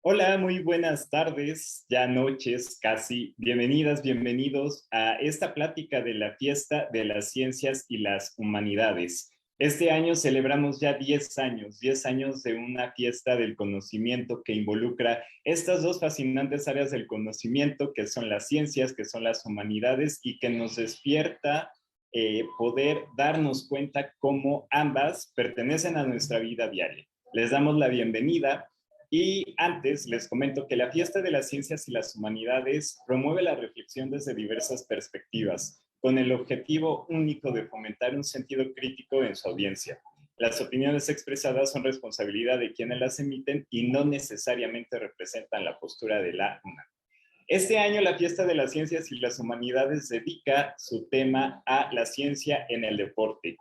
Hola, muy buenas tardes, ya noches casi. Bienvenidas, bienvenidos a esta plática de la Fiesta de las Ciencias y las Humanidades. Este año celebramos ya 10 años de una fiesta del conocimiento que involucra estas dos fascinantes áreas del conocimiento, que son las ciencias, que son las humanidades, y que nos despierta poder darnos cuenta cómo ambas pertenecen a nuestra vida diaria. Les damos la bienvenida. Y antes les comento que la Fiesta de las Ciencias y las Humanidades promueve la reflexión desde diversas perspectivas, con el objetivo único de fomentar un sentido crítico en su audiencia. Las opiniones expresadas son responsabilidad de quienes las emiten y no necesariamente representan la postura de la UNAM. Este año la Fiesta de las Ciencias y las Humanidades dedica su tema a la ciencia en el deporte.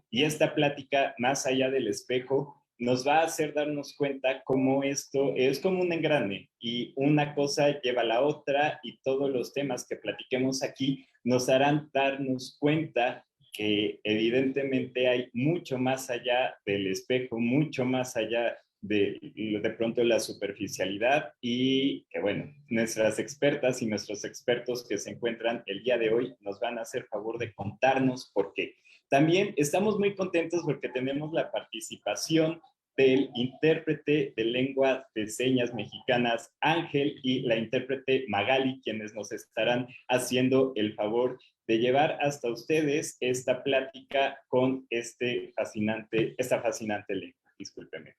Y esta plática, más allá del espejo, nos va a hacer darnos cuenta cómo esto es como un engrane y una cosa lleva a la otra, y todos los temas que platiquemos aquí nos harán darnos cuenta que evidentemente hay mucho más allá del espejo, mucho más allá de pronto la superficialidad, y que bueno, nuestras expertas y nuestros expertos que se encuentran el día de hoy nos van a hacer favor de contarnos por qué. También estamos muy contentos porque tenemos la participación del intérprete de lengua de señas mexicanas Ángel y la intérprete Magali, quienes nos estarán haciendo el favor de llevar hasta ustedes esta plática con esta fascinante lengua. Discúlpeme.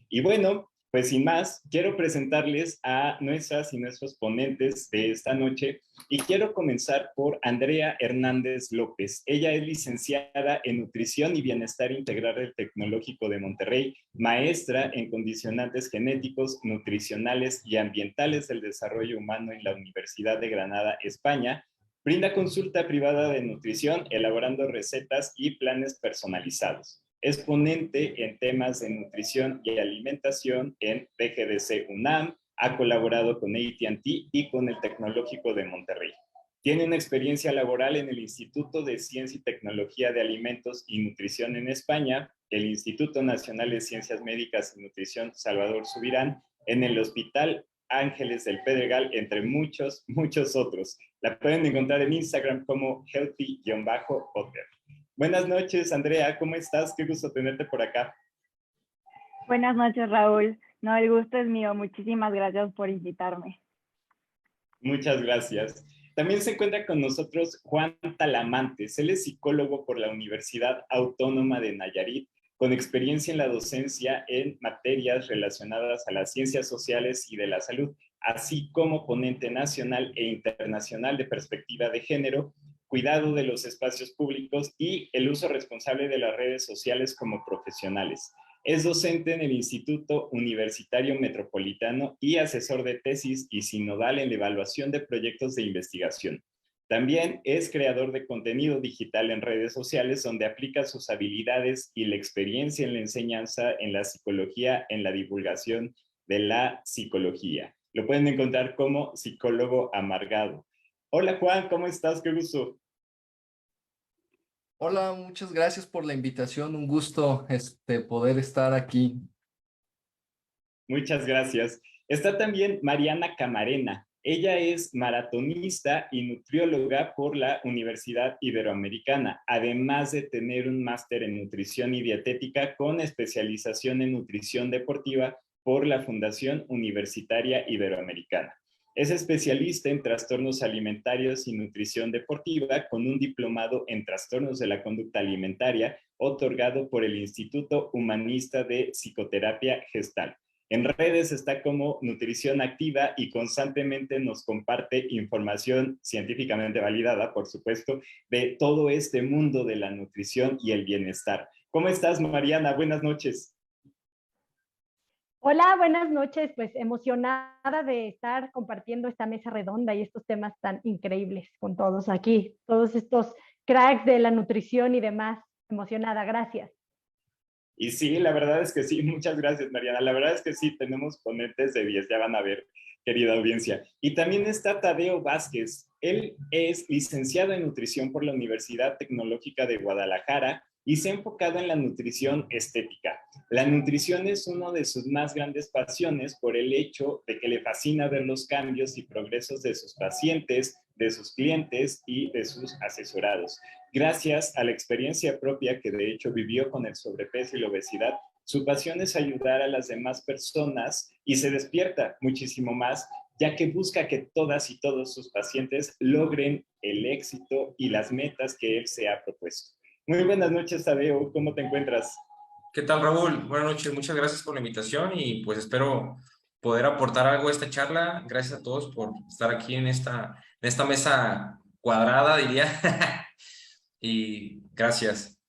Y bueno, pues sin más, quiero presentarles a nuestras y nuestros ponentes de esta noche, y quiero comenzar por Andrea Hernández López. Ella es licenciada en Nutrición y Bienestar Integral del Tecnológico de Monterrey, maestra en Condicionantes Genéticos, Nutricionales y Ambientales del Desarrollo Humano en la Universidad de Granada, España. Brinda consulta privada de nutrición, elaborando recetas y planes personalizados. Es ponente en temas de nutrición y alimentación en PGDC UNAM, ha colaborado con AT&T y con el Tecnológico de Monterrey. Tiene una experiencia laboral en el Instituto de Ciencia y Tecnología de Alimentos y Nutrición en España, el Instituto Nacional de Ciencias Médicas y Nutrición Salvador Subirán, en el Hospital Ángeles del Pedregal, entre muchos otros. La pueden encontrar en Instagram como healthy-otter. Buenas noches, Andrea, ¿cómo estás? Qué gusto tenerte por acá. Buenas noches, Raúl. No, el gusto es mío. Muchísimas gracias por invitarme. Muchas gracias. También se encuentra con nosotros Juan Talamantes. Él es psicólogo por la Universidad Autónoma de Nayarit, con experiencia en la docencia en materias relacionadas a las ciencias sociales y de la salud, así como ponente nacional e internacional de perspectiva de género, cuidado de los espacios públicos y el uso responsable de las redes sociales como profesionales. Es docente en el Instituto Universitario Metropolitano y asesor de tesis y sinodal en la evaluación de proyectos de investigación. También es creador de contenido digital en redes sociales, donde aplica sus habilidades y la experiencia en la enseñanza en la psicología, en la divulgación de la psicología. Lo pueden encontrar como Psicólogo Amargado. Hola Juan, ¿cómo estás? Qué gusto. Hola, muchas gracias por la invitación. Un gusto poder estar aquí. Muchas gracias. Está también Mariana Camarena. Ella es maratonista y nutrióloga por la Universidad Iberoamericana, además de tener un máster en nutrición y dietética con especialización en nutrición deportiva por la Fundación Universitaria Iberoamericana. Es especialista en trastornos alimentarios y nutrición deportiva, con un diplomado en trastornos de la conducta alimentaria otorgado por el Instituto Humanista de Psicoterapia Gestal. En redes está como Nutrición Activa y constantemente nos comparte información científicamente validada, por supuesto, de todo este mundo de la nutrición y el bienestar. ¿Cómo estás, Mariana? Buenas noches. Hola, buenas noches. Pues emocionada de estar compartiendo esta mesa redonda y estos temas tan increíbles con todos aquí, todos estos cracks de la nutrición y demás. Emocionada, gracias. Y sí, la verdad es que sí, muchas gracias, Mariana. La verdad es que sí, tenemos ponentes de 10, ya van a ver, querida audiencia. Y también está Tadeo Vázquez. Él es licenciado en nutrición por la Universidad Tecnológica de Guadalajara y se ha enfocado en la nutrición estética. La nutrición es una de sus más grandes pasiones por el hecho de que le fascina ver los cambios y progresos de sus pacientes, de sus clientes y de sus asesorados. Gracias a la experiencia propia que de hecho vivió con el sobrepeso y la obesidad, su pasión es ayudar a las demás personas y se despierta muchísimo más, ya que busca que todas y todos sus pacientes logren el éxito y las metas que él se ha propuesto. Muy buenas noches, Tadeo. ¿Cómo te encuentras? ¿Qué tal, Raúl? Buenas noches, muchas gracias por la invitación y pues espero poder aportar algo a esta charla. Gracias a todos por estar aquí en esta mesa cuadrada, diría. Y gracias.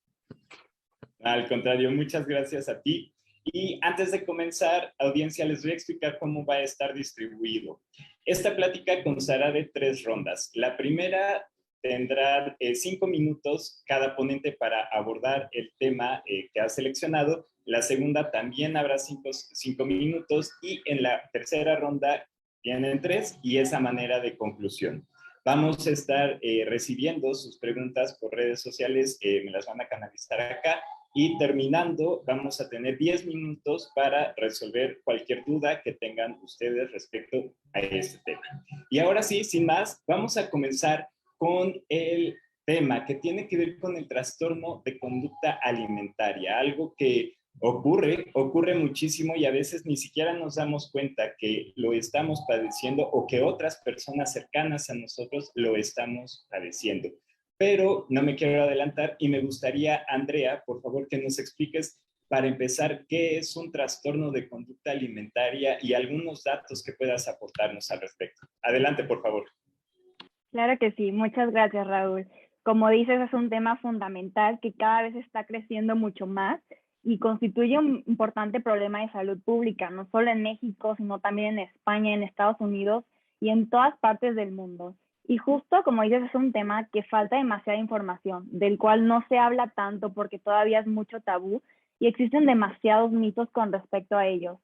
Al contrario, muchas gracias a ti. Y antes de comenzar, audiencia, les voy a explicar cómo va a estar distribuido. Esta plática constará de 3 rondas. La primera tendrá 5 minutos cada ponente para abordar el tema que ha seleccionado. La segunda también habrá 5 minutos y en la tercera ronda tienen 3 y esa manera de conclusión. Vamos a estar recibiendo sus preguntas por redes sociales, me las van a canalizar acá. Y terminando, vamos a tener 10 minutos para resolver cualquier duda que tengan ustedes respecto a este tema. Y ahora sí, sin más, vamos a comenzar con el tema que tiene que ver con el trastorno de conducta alimentaria, algo que ocurre muchísimo y a veces ni siquiera nos damos cuenta que lo estamos padeciendo o que otras personas cercanas a nosotros lo estamos padeciendo. Pero no me quiero adelantar y me gustaría, Andrea, por favor, que nos expliques para empezar qué es un trastorno de conducta alimentaria y algunos datos que puedas aportarnos al respecto. Adelante, por favor. Claro que sí, muchas gracias, Raúl. Como dices, es un tema fundamental que cada vez está creciendo mucho más y constituye un importante problema de salud pública, no solo en México, sino también en España, en Estados Unidos y en todas partes del mundo. Y justo como dices, es un tema que falta demasiada información, del cual no se habla tanto porque todavía es mucho tabú y existen demasiados mitos con respecto a ellos.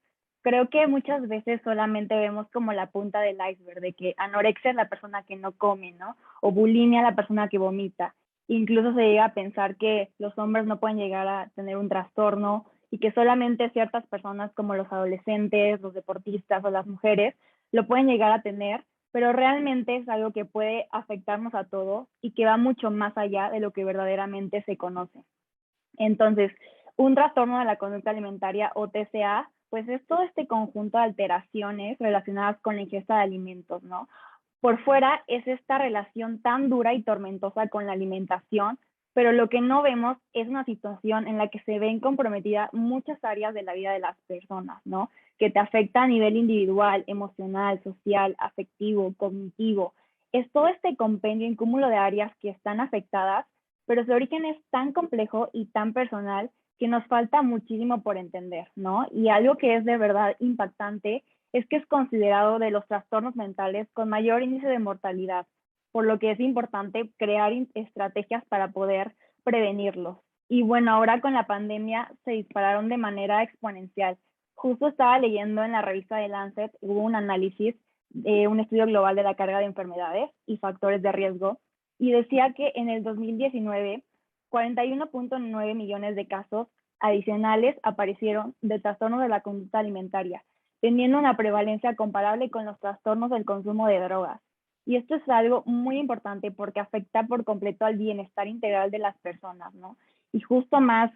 Creo que muchas veces solamente vemos como la punta del iceberg, de que anorexia es la persona que no come, ¿no? O bulimia la persona que vomita. Incluso se llega a pensar que los hombres no pueden llegar a tener un trastorno y que solamente ciertas personas como los adolescentes, los deportistas o las mujeres lo pueden llegar a tener, pero realmente es algo que puede afectarnos a todos y que va mucho más allá de lo que verdaderamente se conoce. Entonces, un trastorno de la conducta alimentaria o TCA, pues es todo este conjunto de alteraciones relacionadas con la ingesta de alimentos, ¿no? Por fuera es esta relación tan dura y tormentosa con la alimentación, pero lo que no vemos es una situación en la que se ven comprometidas muchas áreas de la vida de las personas, ¿no? Que te afecta a nivel individual, emocional, social, afectivo, cognitivo. Es todo este compendio y cúmulo de áreas que están afectadas, pero su origen es tan complejo y tan personal que nos falta muchísimo por entender, ¿no? Y algo que es de verdad impactante es que es considerado de los trastornos mentales con mayor índice de mortalidad, por lo que es importante crear estrategias para poder prevenirlos. Y bueno, ahora con la pandemia se dispararon de manera exponencial. Justo estaba leyendo en la revista de Lancet, hubo un análisis de un estudio global de la carga de enfermedades y factores de riesgo, y decía que en el 2019, 41.9 millones de casos adicionales aparecieron de trastornos de la conducta alimentaria, teniendo una prevalencia comparable con los trastornos del consumo de drogas. Y esto es algo muy importante porque afecta por completo al bienestar integral de las personas, ¿no? Y justo más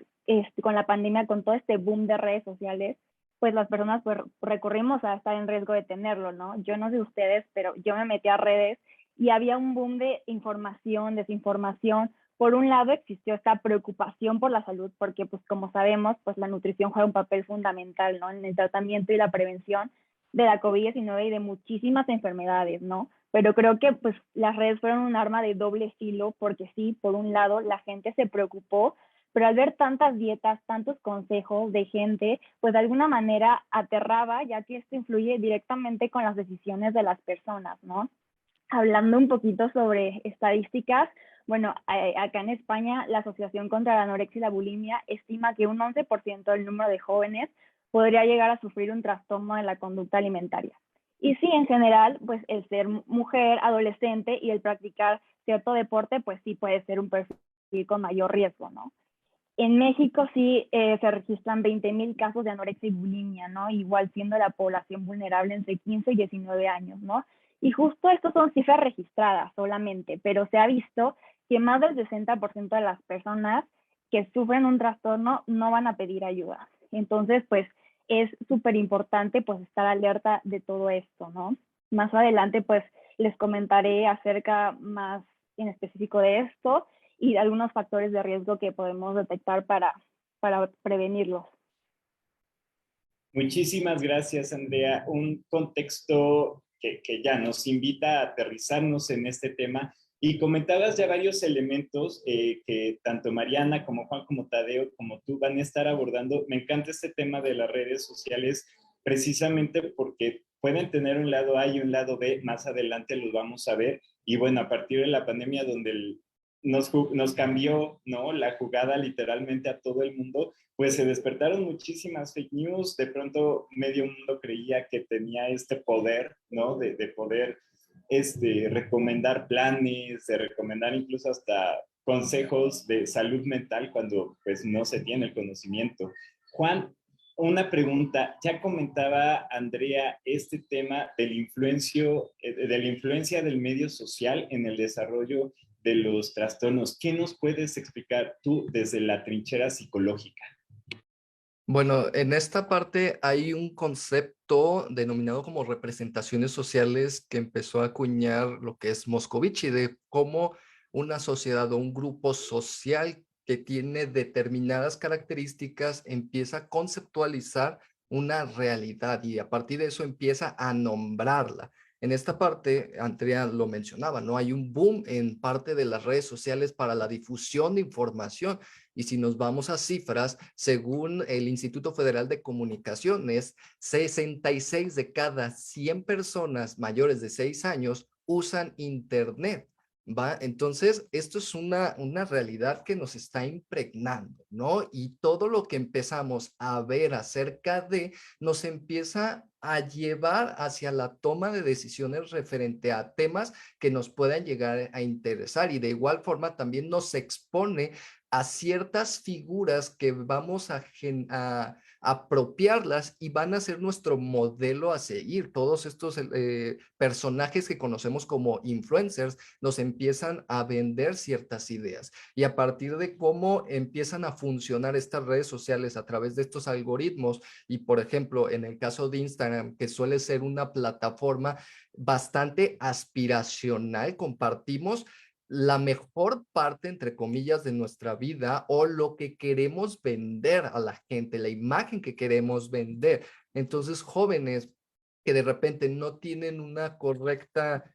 con la pandemia, con todo este boom de redes sociales, pues las personas pues, recurrimos a estar en riesgo de tenerlo, ¿no? Yo no sé ustedes, pero yo me metí a redes y había un boom de información, desinformación. Por un lado existió esta preocupación por la salud, porque pues como sabemos, pues la nutrición juega un papel fundamental, ¿no? En el tratamiento y la prevención de la COVID-19 y de muchísimas enfermedades, ¿no? Pero creo que pues las redes fueron un arma de doble filo, porque sí, por un lado la gente se preocupó, pero al ver tantas dietas, tantos consejos de gente, pues de alguna manera aterraba, ya que esto influye directamente con las decisiones de las personas, ¿no? Hablando un poquito sobre estadísticas, bueno, acá en España la Asociación contra la Anorexia y la Bulimia estima que un 11% del número de jóvenes podría llegar a sufrir un trastorno de la conducta alimentaria. Y sí, en general, pues el ser mujer, adolescente y el practicar cierto deporte, pues sí puede ser un perfil con mayor riesgo, ¿no? En México sí se registran 20,000 casos de anorexia y bulimia, ¿no? Igual siendo la población vulnerable entre 15 y 19 años, ¿no? Y justo estas son cifras registradas solamente, pero se ha visto que más del 60% de las personas que sufren un trastorno no van a pedir ayuda. Entonces, pues es súper importante pues estar alerta de todo esto, ¿no? Más adelante pues les comentaré acerca más en específico de esto y de algunos factores de riesgo que podemos detectar para prevenirlos. Muchísimas gracias, Andrea. Un contexto que ya nos invita a aterrizarnos en este tema. Y comentabas ya varios elementos que tanto Mariana como Juan, como Tadeo, como tú van a estar abordando. Me encanta este tema de las redes sociales precisamente porque pueden tener un lado A y un lado B. Más adelante los vamos a ver. Y bueno, a partir de la pandemia donde nos cambió, ¿no?, la jugada literalmente a todo el mundo, pues se despertaron muchísimas fake news. De pronto medio mundo creía que tenía este poder, ¿no?, de poder recomendar planes, de recomendar incluso hasta consejos de salud mental cuando pues no se tiene el conocimiento. Juan, una pregunta. Ya comentaba Andrea este tema de la influencia del medio social en el desarrollo de los trastornos. ¿Qué nos puedes explicar tú desde la trinchera psicológica? Bueno, en esta parte hay un concepto denominado como representaciones sociales que empezó a acuñar lo que es Moscovici, de cómo una sociedad o un grupo social que tiene determinadas características empieza a conceptualizar una realidad y a partir de eso empieza a nombrarla. En esta parte, Andrea lo mencionaba, ¿no? Hay un boom en parte de las redes sociales para la difusión de información. Y si nos vamos a cifras, según el Instituto Federal de Comunicaciones, 66 de cada 100 personas mayores de 6 años usan Internet, ¿va? Entonces, esto es una realidad que nos está impregnando, ¿no? Y todo lo que empezamos a ver acerca de, nos empieza a llevar hacia la toma de decisiones referente a temas que nos puedan llegar a interesar y de igual forma también nos expone a ciertas figuras que vamos a apropiarlas y van a ser nuestro modelo a seguir. Todos estos personajes que conocemos como influencers nos empiezan a vender ciertas ideas y a partir de cómo empiezan a funcionar estas redes sociales a través de estos algoritmos y por ejemplo en el caso de Instagram que suele ser una plataforma bastante aspiracional, compartimos la mejor parte, entre comillas, de nuestra vida o lo que queremos vender a la gente, la imagen que queremos vender. Entonces, jóvenes que de repente no tienen una correcta,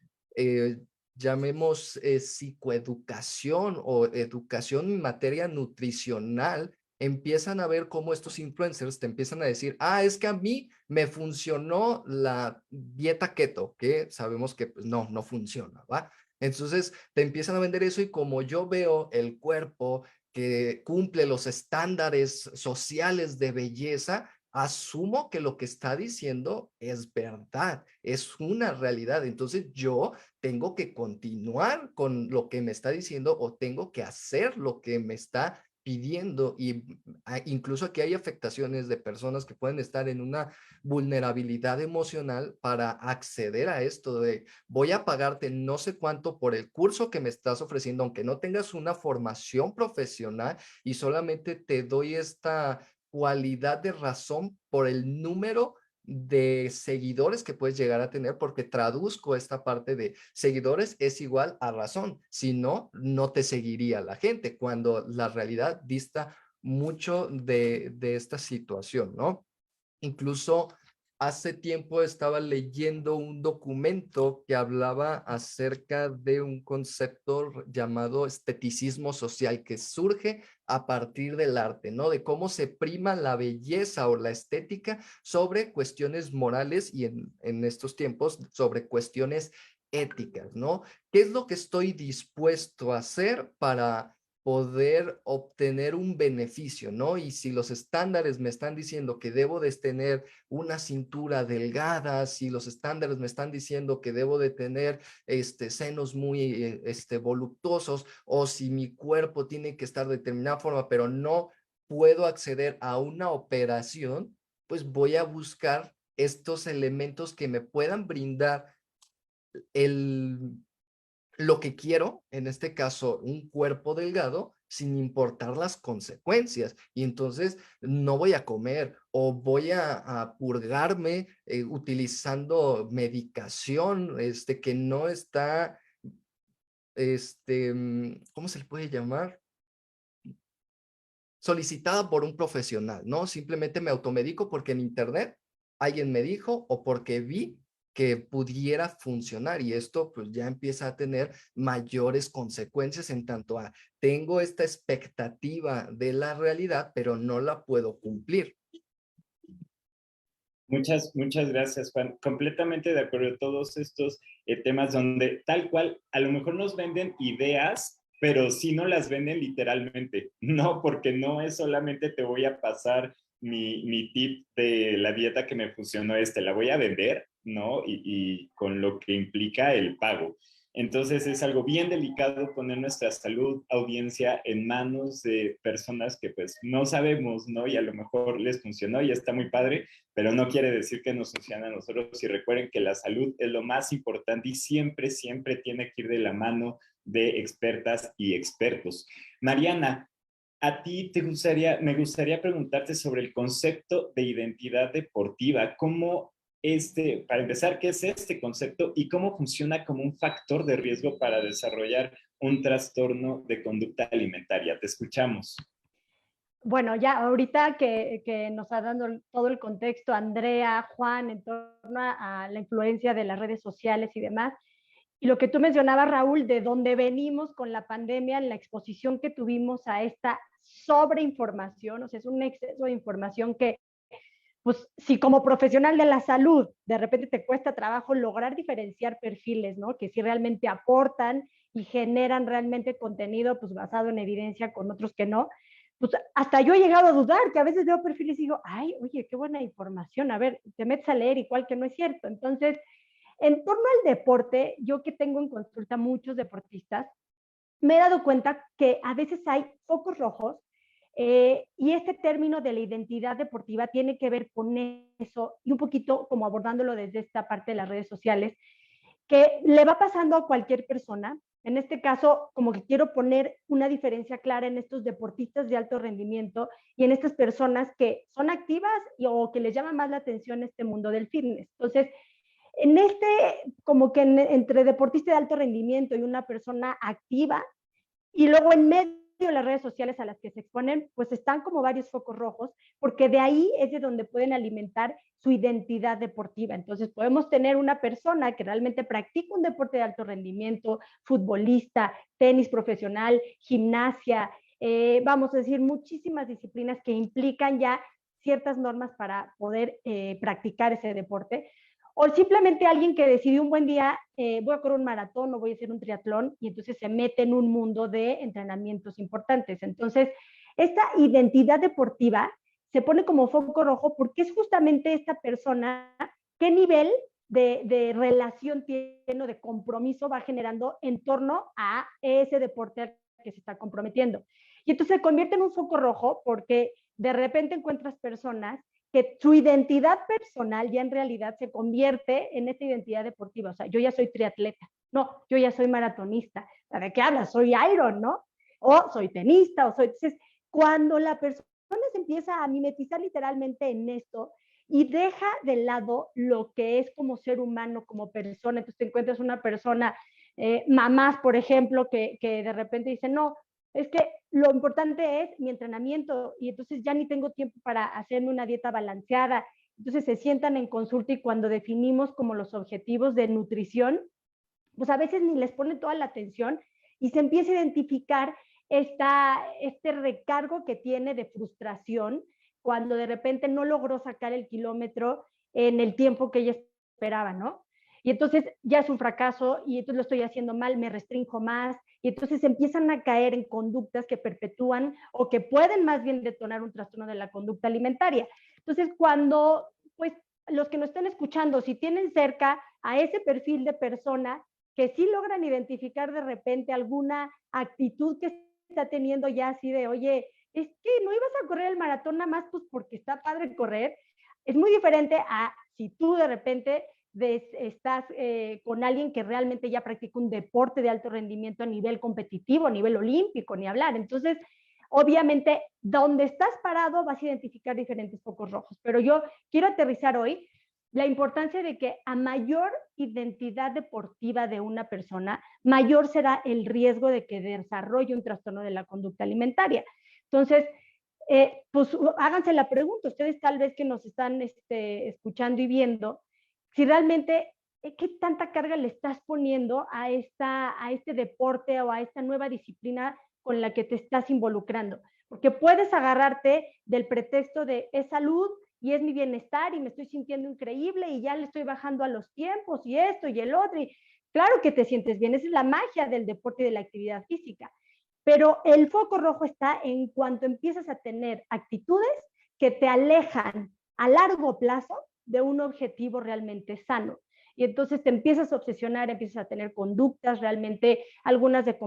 llamemos psicoeducación o educación en materia nutricional, empiezan a ver cómo estos influencers te empiezan a decir, ah, es que a mí me funcionó la dieta keto, que sabemos que pues, no funciona, ¿va? Entonces te empiezan a vender eso y como yo veo el cuerpo que cumple los estándares sociales de belleza, asumo que lo que está diciendo es verdad, es una realidad. Entonces yo tengo que continuar con lo que me está diciendo o tengo que hacer lo que me está pidiendo y incluso aquí hay afectaciones de personas que pueden estar en una vulnerabilidad emocional para acceder a esto de voy a pagarte no sé cuánto por el curso que me estás ofreciendo, aunque no tengas una formación profesional y solamente te doy esta cualidad de razón por el número de seguidores que puedes llegar a tener, porque traduzco esta parte de seguidores es igual a razón, si no, no te seguiría la gente, cuando la realidad dista mucho de esta situación, ¿no? Incluso hace tiempo estaba leyendo un documento que hablaba acerca de un concepto llamado esteticismo social que surge a partir del arte, ¿no? De cómo se prima la belleza o la estética sobre cuestiones morales y en estos tiempos sobre cuestiones éticas, ¿no? ¿Qué es lo que estoy dispuesto a hacer para poder obtener un beneficio, ¿no? Y si los estándares me están diciendo que debo de tener una cintura delgada, si los estándares me están diciendo que debo de tener senos muy voluptuosos, o si mi cuerpo tiene que estar de determinada forma, pero no puedo acceder a una operación, pues voy a buscar estos elementos que me puedan brindar lo que quiero, en este caso, un cuerpo delgado, sin importar las consecuencias. Y entonces no voy a comer o voy a purgarme utilizando medicación que no está, ¿cómo se le puede llamar? Solicitada por un profesional, ¿no? Simplemente me automedico porque en internet alguien me dijo o porque vi que pudiera funcionar, y esto pues ya empieza a tener mayores consecuencias en tanto a tengo esta expectativa de la realidad, pero no la puedo cumplir. Muchas gracias, Juan. Completamente de acuerdo. Todos estos temas donde tal cual a lo mejor nos venden ideas, pero sí no las venden literalmente, ¿no? Porque no es solamente te voy a pasar mi tip de la dieta que me funcionó, la voy a vender, ¿no? Y con lo que implica el pago. Entonces es algo bien delicado poner nuestra salud, audiencia, en manos de personas que pues no sabemos, ¿no? Y a lo mejor les funcionó y está muy padre, pero no quiere decir que nos funcione a nosotros. Y recuerden que la salud es lo más importante y siempre, siempre tiene que ir de la mano de expertas y expertos. Mariana, a ti me gustaría preguntarte sobre el concepto de identidad deportiva. ¿Cómo para empezar, qué es este concepto y cómo funciona como un factor de riesgo para desarrollar un trastorno de conducta alimentaria? Te escuchamos. Bueno, ya ahorita que nos ha dado todo el contexto Andrea, Juan, en torno a la influencia de las redes sociales y demás, y lo que tú mencionabas, Raúl, de dónde venimos con la pandemia, la exposición que tuvimos a esta sobreinformación, o sea, es un exceso de información que, pues, si como profesional de la salud de repente te cuesta trabajo lograr diferenciar perfiles, ¿no? Que sí realmente aportan y generan realmente contenido, pues, basado en evidencia con otros que no, pues hasta yo he llegado a dudar, que a veces veo perfiles y digo, ay, oye, qué buena información, a ver, te metes a leer igual que no es cierto. Entonces, en torno al deporte, yo que tengo en consulta muchos deportistas, me he dado cuenta que a veces hay focos rojos y este término de la identidad deportiva tiene que ver con eso y un poquito como abordándolo desde esta parte de las redes sociales, que le va pasando a cualquier persona. En este caso, como que quiero poner una diferencia clara en estos deportistas de alto rendimiento y en estas personas que son activas o que les llama más la atención este mundo del fitness. Entonces, en como que entre deportista de alto rendimiento y una persona activa, y luego en medio de las redes sociales a las que se exponen, pues están como varios focos rojos, porque de ahí es de donde pueden alimentar su identidad deportiva. Entonces podemos tener una persona que realmente practica un deporte de alto rendimiento, futbolista, tenis profesional, gimnasia, vamos a decir, muchísimas disciplinas que implican ya ciertas normas para poder practicar ese deporte. O simplemente alguien que decidió un buen día, voy a correr un maratón o voy a hacer un triatlón, y entonces se mete en un mundo de entrenamientos importantes. Entonces, esta identidad deportiva se pone como foco rojo porque es justamente esta persona qué nivel de relación tiene o de compromiso va generando en torno a ese deporte al que se está comprometiendo. Y entonces se convierte en un foco rojo porque de repente encuentras personas que su identidad personal ya en realidad se convierte en esta identidad deportiva. O sea, yo ya soy triatleta, no, yo ya soy maratonista. ¿De qué hablas? Soy Iron, ¿no? O soy tenista, o soy... Entonces, cuando la persona se empieza a mimetizar literalmente en esto y deja de lado lo que es como ser humano, como persona, entonces te encuentras una persona, mamás, por ejemplo, que de repente dicen, no, es que lo importante es mi entrenamiento y entonces ya ni tengo tiempo para hacerme una dieta balanceada. Entonces se sientan en consulta y cuando definimos como los objetivos de nutrición, pues a veces ni les ponen toda la atención y se empieza a identificar este recargo que tiene de frustración cuando de repente no logró sacar el kilómetro en el tiempo que ella esperaba, ¿no? y entonces ya es un fracaso, y entonces lo estoy haciendo mal, me restrinjo más, y entonces empiezan a caer en conductas que perpetúan o que pueden más bien detonar un trastorno de la conducta alimentaria. Entonces, cuando, pues, los que nos estén escuchando, si tienen cerca a ese perfil de persona que sí logran identificar de repente alguna actitud que está teniendo ya así de, oye, es que no ibas a correr el maratón nada más pues porque está padre correr, es muy diferente a si tú de repente estás con alguien que realmente ya practica un deporte de alto rendimiento a nivel competitivo, a nivel olímpico, ni hablar. Entonces, obviamente, donde estás parado vas a identificar diferentes focos rojos, pero yo quiero aterrizar hoy la importancia de que a mayor identidad deportiva de una persona, mayor será el riesgo de que desarrolle un trastorno de la conducta alimentaria. Entonces, pues háganse la pregunta, ustedes tal vez que nos están escuchando y viendo, si realmente, ¿qué tanta carga le estás poniendo a este deporte o a esta nueva disciplina con la que te estás involucrando? Porque puedes agarrarte del pretexto de es salud y es mi bienestar y me estoy sintiendo increíble y ya le estoy bajando a los tiempos y esto y el otro. Y claro que te sientes bien, esa es la magia del deporte y de la actividad física. Pero el foco rojo está en cuanto empiezas a tener actitudes que te alejan a largo plazo de un objetivo realmente sano. Y entonces te empiezas a obsesionar, empiezas a tener conductas realmente, algunas de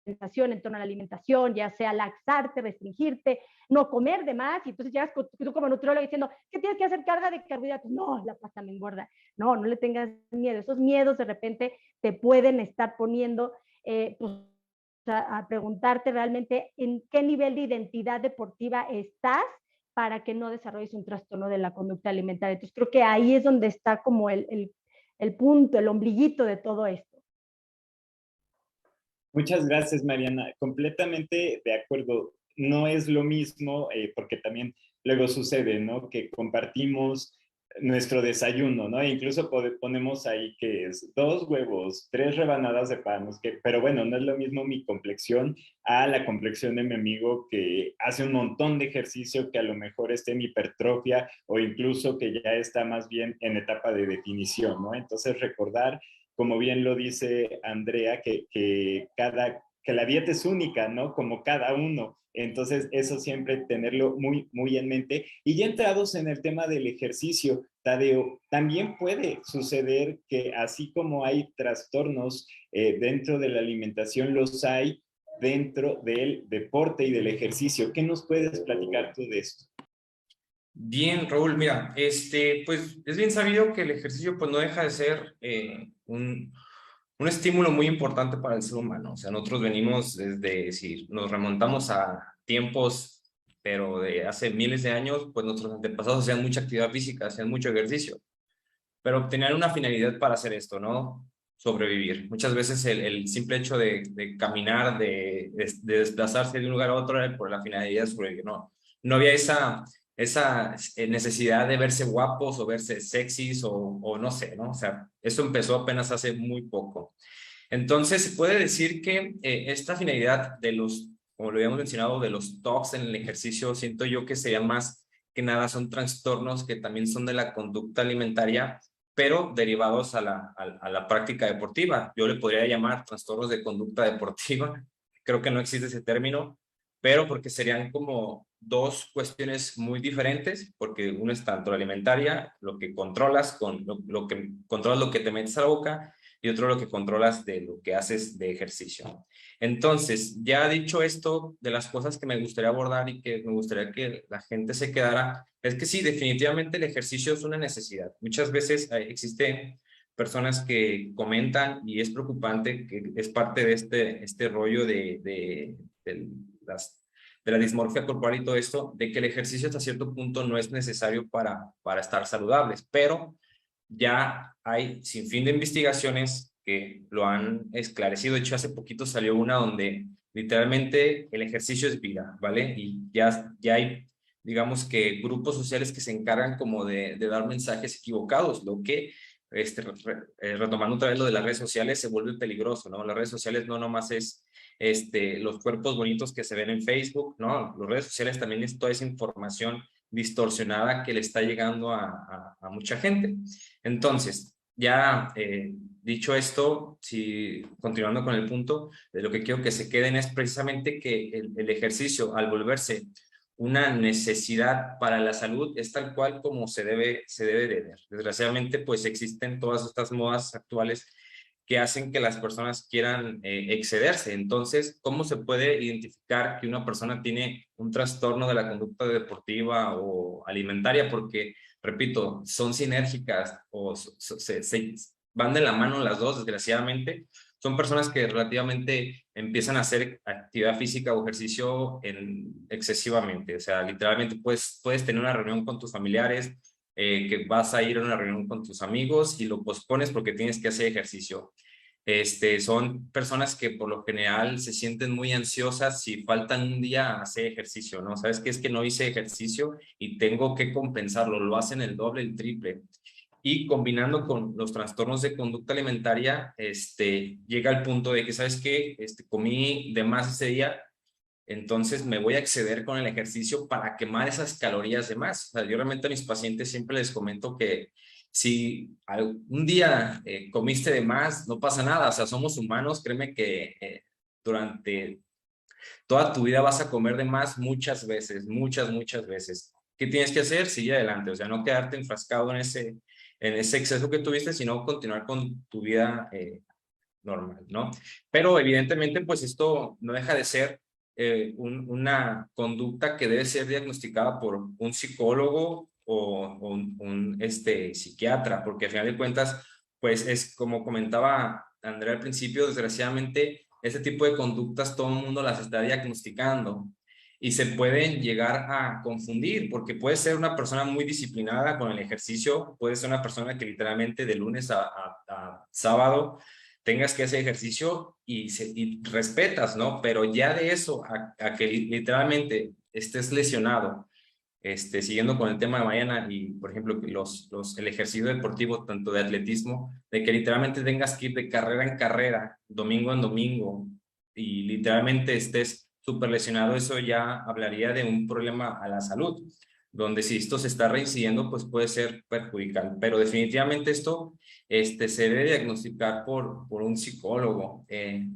en torno a la alimentación, ya sea laxarte, restringirte, no comer de más, y entonces llegas tú como nutriólogo diciendo, ¿qué tienes que hacer? Carga de carbohidratos. No, la pasta me engorda. No, no le tengas miedo. Esos miedos de repente te pueden estar poniendo pues, a preguntarte realmente en qué nivel de identidad deportiva estás para que no desarrolles un trastorno de la conducta alimentaria. Entonces creo que ahí es donde está como el punto, el ombliguito de todo esto. Muchas gracias, Mariana. Completamente de acuerdo. No es lo mismo, porque también luego sucede, ¿no? Que compartimos nuestro desayuno, ¿no? E incluso ponemos ahí que es 2 huevos, 3 rebanadas de pan, pero bueno, no es lo mismo mi complexión a la complexión de mi amigo que hace un montón de ejercicio, que a lo mejor esté en hipertrofia o incluso que ya está más bien en etapa de definición, ¿no? Entonces recordar, como bien lo dice Andrea, que la dieta es única, ¿no? Como cada uno. Entonces, eso siempre tenerlo muy, muy en mente. Y ya entrados en el tema del ejercicio, Tadeo, también puede suceder que así como hay trastornos dentro de la alimentación, los hay dentro del deporte y del ejercicio. ¿Qué nos puedes platicar tú de esto? Bien, Raúl, mira, pues es bien sabido que el ejercicio pues no deja de ser un estímulo muy importante para el ser humano. O sea, nosotros venimos desde, si nos remontamos a tiempos, pero de hace miles de años, pues nuestros antepasados hacían mucha actividad física, hacían mucho ejercicio, pero tenían una finalidad para hacer esto, ¿no? Sobrevivir. Muchas veces el simple hecho de caminar, de desplazarse de un lugar a otro era por la finalidad de sobrevivir, ¿no? No había esa necesidad de verse guapos o verse sexys o no sé, ¿no? O sea, eso empezó apenas hace muy poco. Entonces, se puede decir que esta finalidad de los, como lo habíamos mencionado, de los TOCs en el ejercicio, siento yo que sería más que nada son trastornos que también son de la conducta alimentaria, pero derivados a la práctica deportiva. Yo le podría llamar trastornos de conducta deportiva. Creo que no existe ese término, pero porque serían como dos cuestiones muy diferentes, porque uno es tanto la alimentaria, lo que controlas, lo que controlas lo que te metes a la boca, y otro lo que controlas de lo que haces de ejercicio. Entonces, ya dicho esto, de las cosas que me gustaría abordar y que me gustaría que la gente se quedara, es que sí, definitivamente el ejercicio es una necesidad. Muchas veces existen personas que comentan, y es preocupante, que es parte de este rollo de la dismorfia corporal y todo esto, de que el ejercicio hasta cierto punto no es necesario para estar saludables, pero ya hay sin fin de investigaciones que lo han esclarecido. De hecho, hace poquito salió una donde literalmente el ejercicio es vida, ¿vale? Y ya hay, digamos que grupos sociales que se encargan como de dar mensajes equivocados, lo que, retomando otra vez lo de las redes sociales, se vuelve peligroso, ¿no? Las redes sociales no nomás es los cuerpos bonitos que se ven en Facebook, ¿no? Las redes sociales también es toda esa información distorsionada que le está llegando a mucha gente. Entonces, ya dicho esto, continuando con el punto, de lo que quiero que se queden es precisamente que el ejercicio, al volverse una necesidad para la salud, es tal cual como se debe de ver. Desgraciadamente, pues existen todas estas modas actuales que hacen que las personas quieran excederse. Entonces, ¿cómo se puede identificar que una persona tiene un trastorno de la conducta deportiva o alimentaria? Porque, repito, son sinérgicas o se van de la mano las dos, desgraciadamente. Son personas que relativamente empiezan a hacer actividad física o ejercicio excesivamente. O sea, literalmente puedes tener una reunión con tus familiares, que vas a ir a una reunión con tus amigos y lo pospones porque tienes que hacer ejercicio. Son personas que por lo general se sienten muy ansiosas si faltan un día a hacer ejercicio, ¿no? ¿Sabes qué? Es que no hice ejercicio y tengo que compensarlo, lo hacen el doble, el triple. Y combinando con los trastornos de conducta alimentaria, llega al punto de que, ¿sabes qué? Comí de más ese día, entonces me voy a exceder con el ejercicio para quemar esas calorías de más. O sea, yo realmente a mis pacientes siempre les comento que si un día comiste de más, no pasa nada. O sea, somos humanos, créeme que durante toda tu vida vas a comer de más muchas veces, muchas veces. ¿Qué tienes que hacer? Seguir adelante, o sea, no quedarte enfrascado en ese exceso que tuviste, sino continuar con tu vida normal, ¿no? Pero evidentemente, pues esto no deja de ser una conducta que debe ser diagnosticada por un psicólogo o un psiquiatra, porque al final de cuentas, pues es como comentaba Andrea al principio, desgraciadamente, este tipo de conductas todo el mundo las está diagnosticando y se pueden llegar a confundir, porque puede ser una persona muy disciplinada con el ejercicio, puede ser una persona que literalmente de lunes a sábado tengas que hacer ejercicio y respetas, ¿no? Pero ya de eso a que literalmente estés lesionado, siguiendo con el tema de mañana y, por ejemplo, el ejercicio deportivo, tanto de atletismo, de que literalmente tengas que ir de carrera en carrera, domingo en domingo, y literalmente estés súper lesionado, eso ya hablaría de un problema a la salud, donde si esto se está reincidiendo, pues puede ser perjudicial. Pero definitivamente esto se debe diagnosticar por un psicólogo.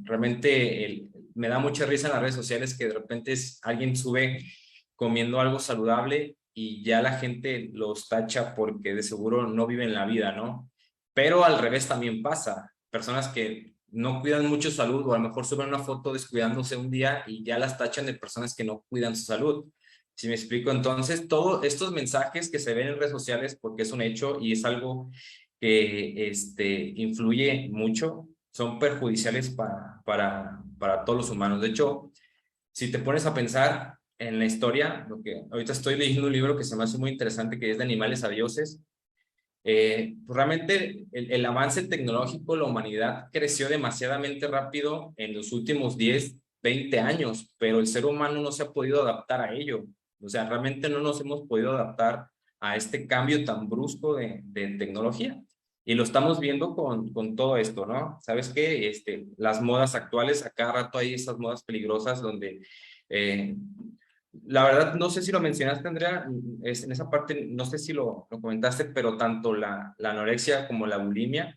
Realmente me da mucha risa en las redes sociales que de repente alguien sube comiendo algo saludable y ya la gente los tacha porque de seguro no viven la vida, ¿no? Pero al revés también pasa. Personas que no cuidan mucho su salud o a lo mejor suben una foto descuidándose un día y ya las tachan de personas que no cuidan su salud. ¿Sí me explico? Entonces, todos estos mensajes que se ven en redes sociales, porque es un hecho y es algo que influye mucho, son perjudiciales para todos los humanos. De hecho, si te pones a pensar en la historia, lo que ahorita estoy leyendo un libro que se me hace muy interesante, que es de animales a dioses. Pues realmente el avance tecnológico, la humanidad creció demasiadamente rápido en los últimos 10, 20 años, pero el ser humano no se ha podido adaptar a ello. O sea, realmente no nos hemos podido adaptar a este cambio tan brusco de tecnología. Y lo estamos viendo con todo esto, ¿no? ¿Sabes qué? Las modas actuales, a cada rato hay esas modas peligrosas donde la verdad, no sé si lo mencionaste, Andrea, en esa parte, no sé si lo comentaste, pero tanto la anorexia como la bulimia,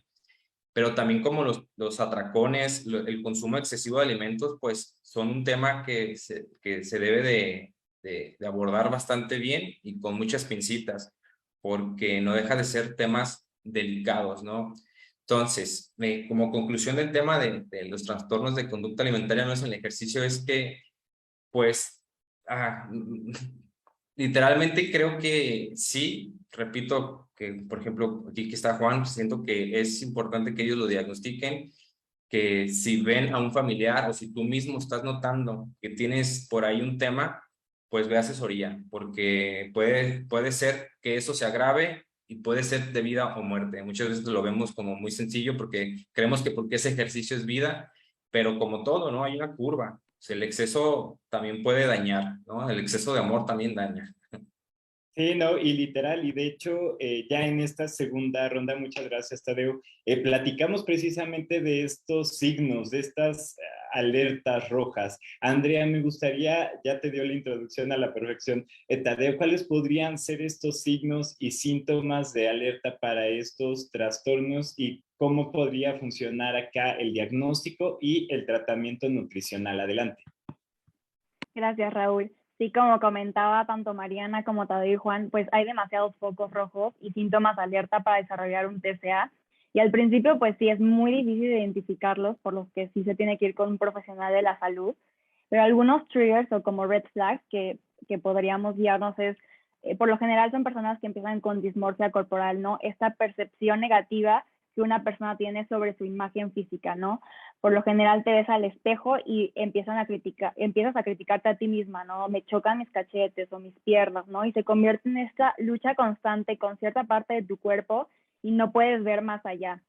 pero también como los atracones, el consumo excesivo de alimentos, pues son un tema que se debe de abordar bastante bien y con muchas pincitas, porque no deja de ser temas delicados, ¿no? Entonces, como conclusión del tema de los trastornos de conducta alimentaria no es el ejercicio, es que, pues, literalmente creo que sí, repito que, por ejemplo, aquí que está Juan, siento que es importante que ellos lo diagnostiquen, que si ven a un familiar o si tú mismo estás notando que tienes por ahí un tema, pues ve asesoría, porque puede ser que eso se agrave y puede ser de vida o muerte. Muchas veces lo vemos como muy sencillo porque creemos que porque ese ejercicio es vida, pero como todo, ¿no? Hay una curva. O sea, el exceso también puede dañar, ¿no? El exceso de amor también daña. Sí, no, y literal, y de hecho, ya en esta segunda ronda, muchas gracias, Tadeo, platicamos precisamente de estos signos, de estas alertas rojas. Andrea, me gustaría, ya te dio la introducción a la perfección, Tadeo, ¿cuáles podrían ser estos signos y síntomas de alerta para estos trastornos y cómo podría funcionar acá el diagnóstico y el tratamiento nutricional? Adelante. Gracias, Raúl. Sí, como comentaba tanto Mariana como Tadeo y Juan, pues hay demasiados focos rojos y síntomas de alerta para desarrollar un TCA. Y al principio, pues sí, es muy difícil identificarlos, por lo que sí se tiene que ir con un profesional de la salud. Pero algunos triggers o como red flags que podríamos guiarnos es, por lo general son personas que empiezan con dismorfia corporal, ¿no? Esta percepción negativa que una persona tiene sobre su imagen física, ¿no? Por lo general te ves al espejo y empiezas a criticarte a ti misma, ¿no? Me chocan mis cachetes o mis piernas, ¿no? Y se convierte en esta lucha constante con cierta parte de tu cuerpo y no puedes ver más allá.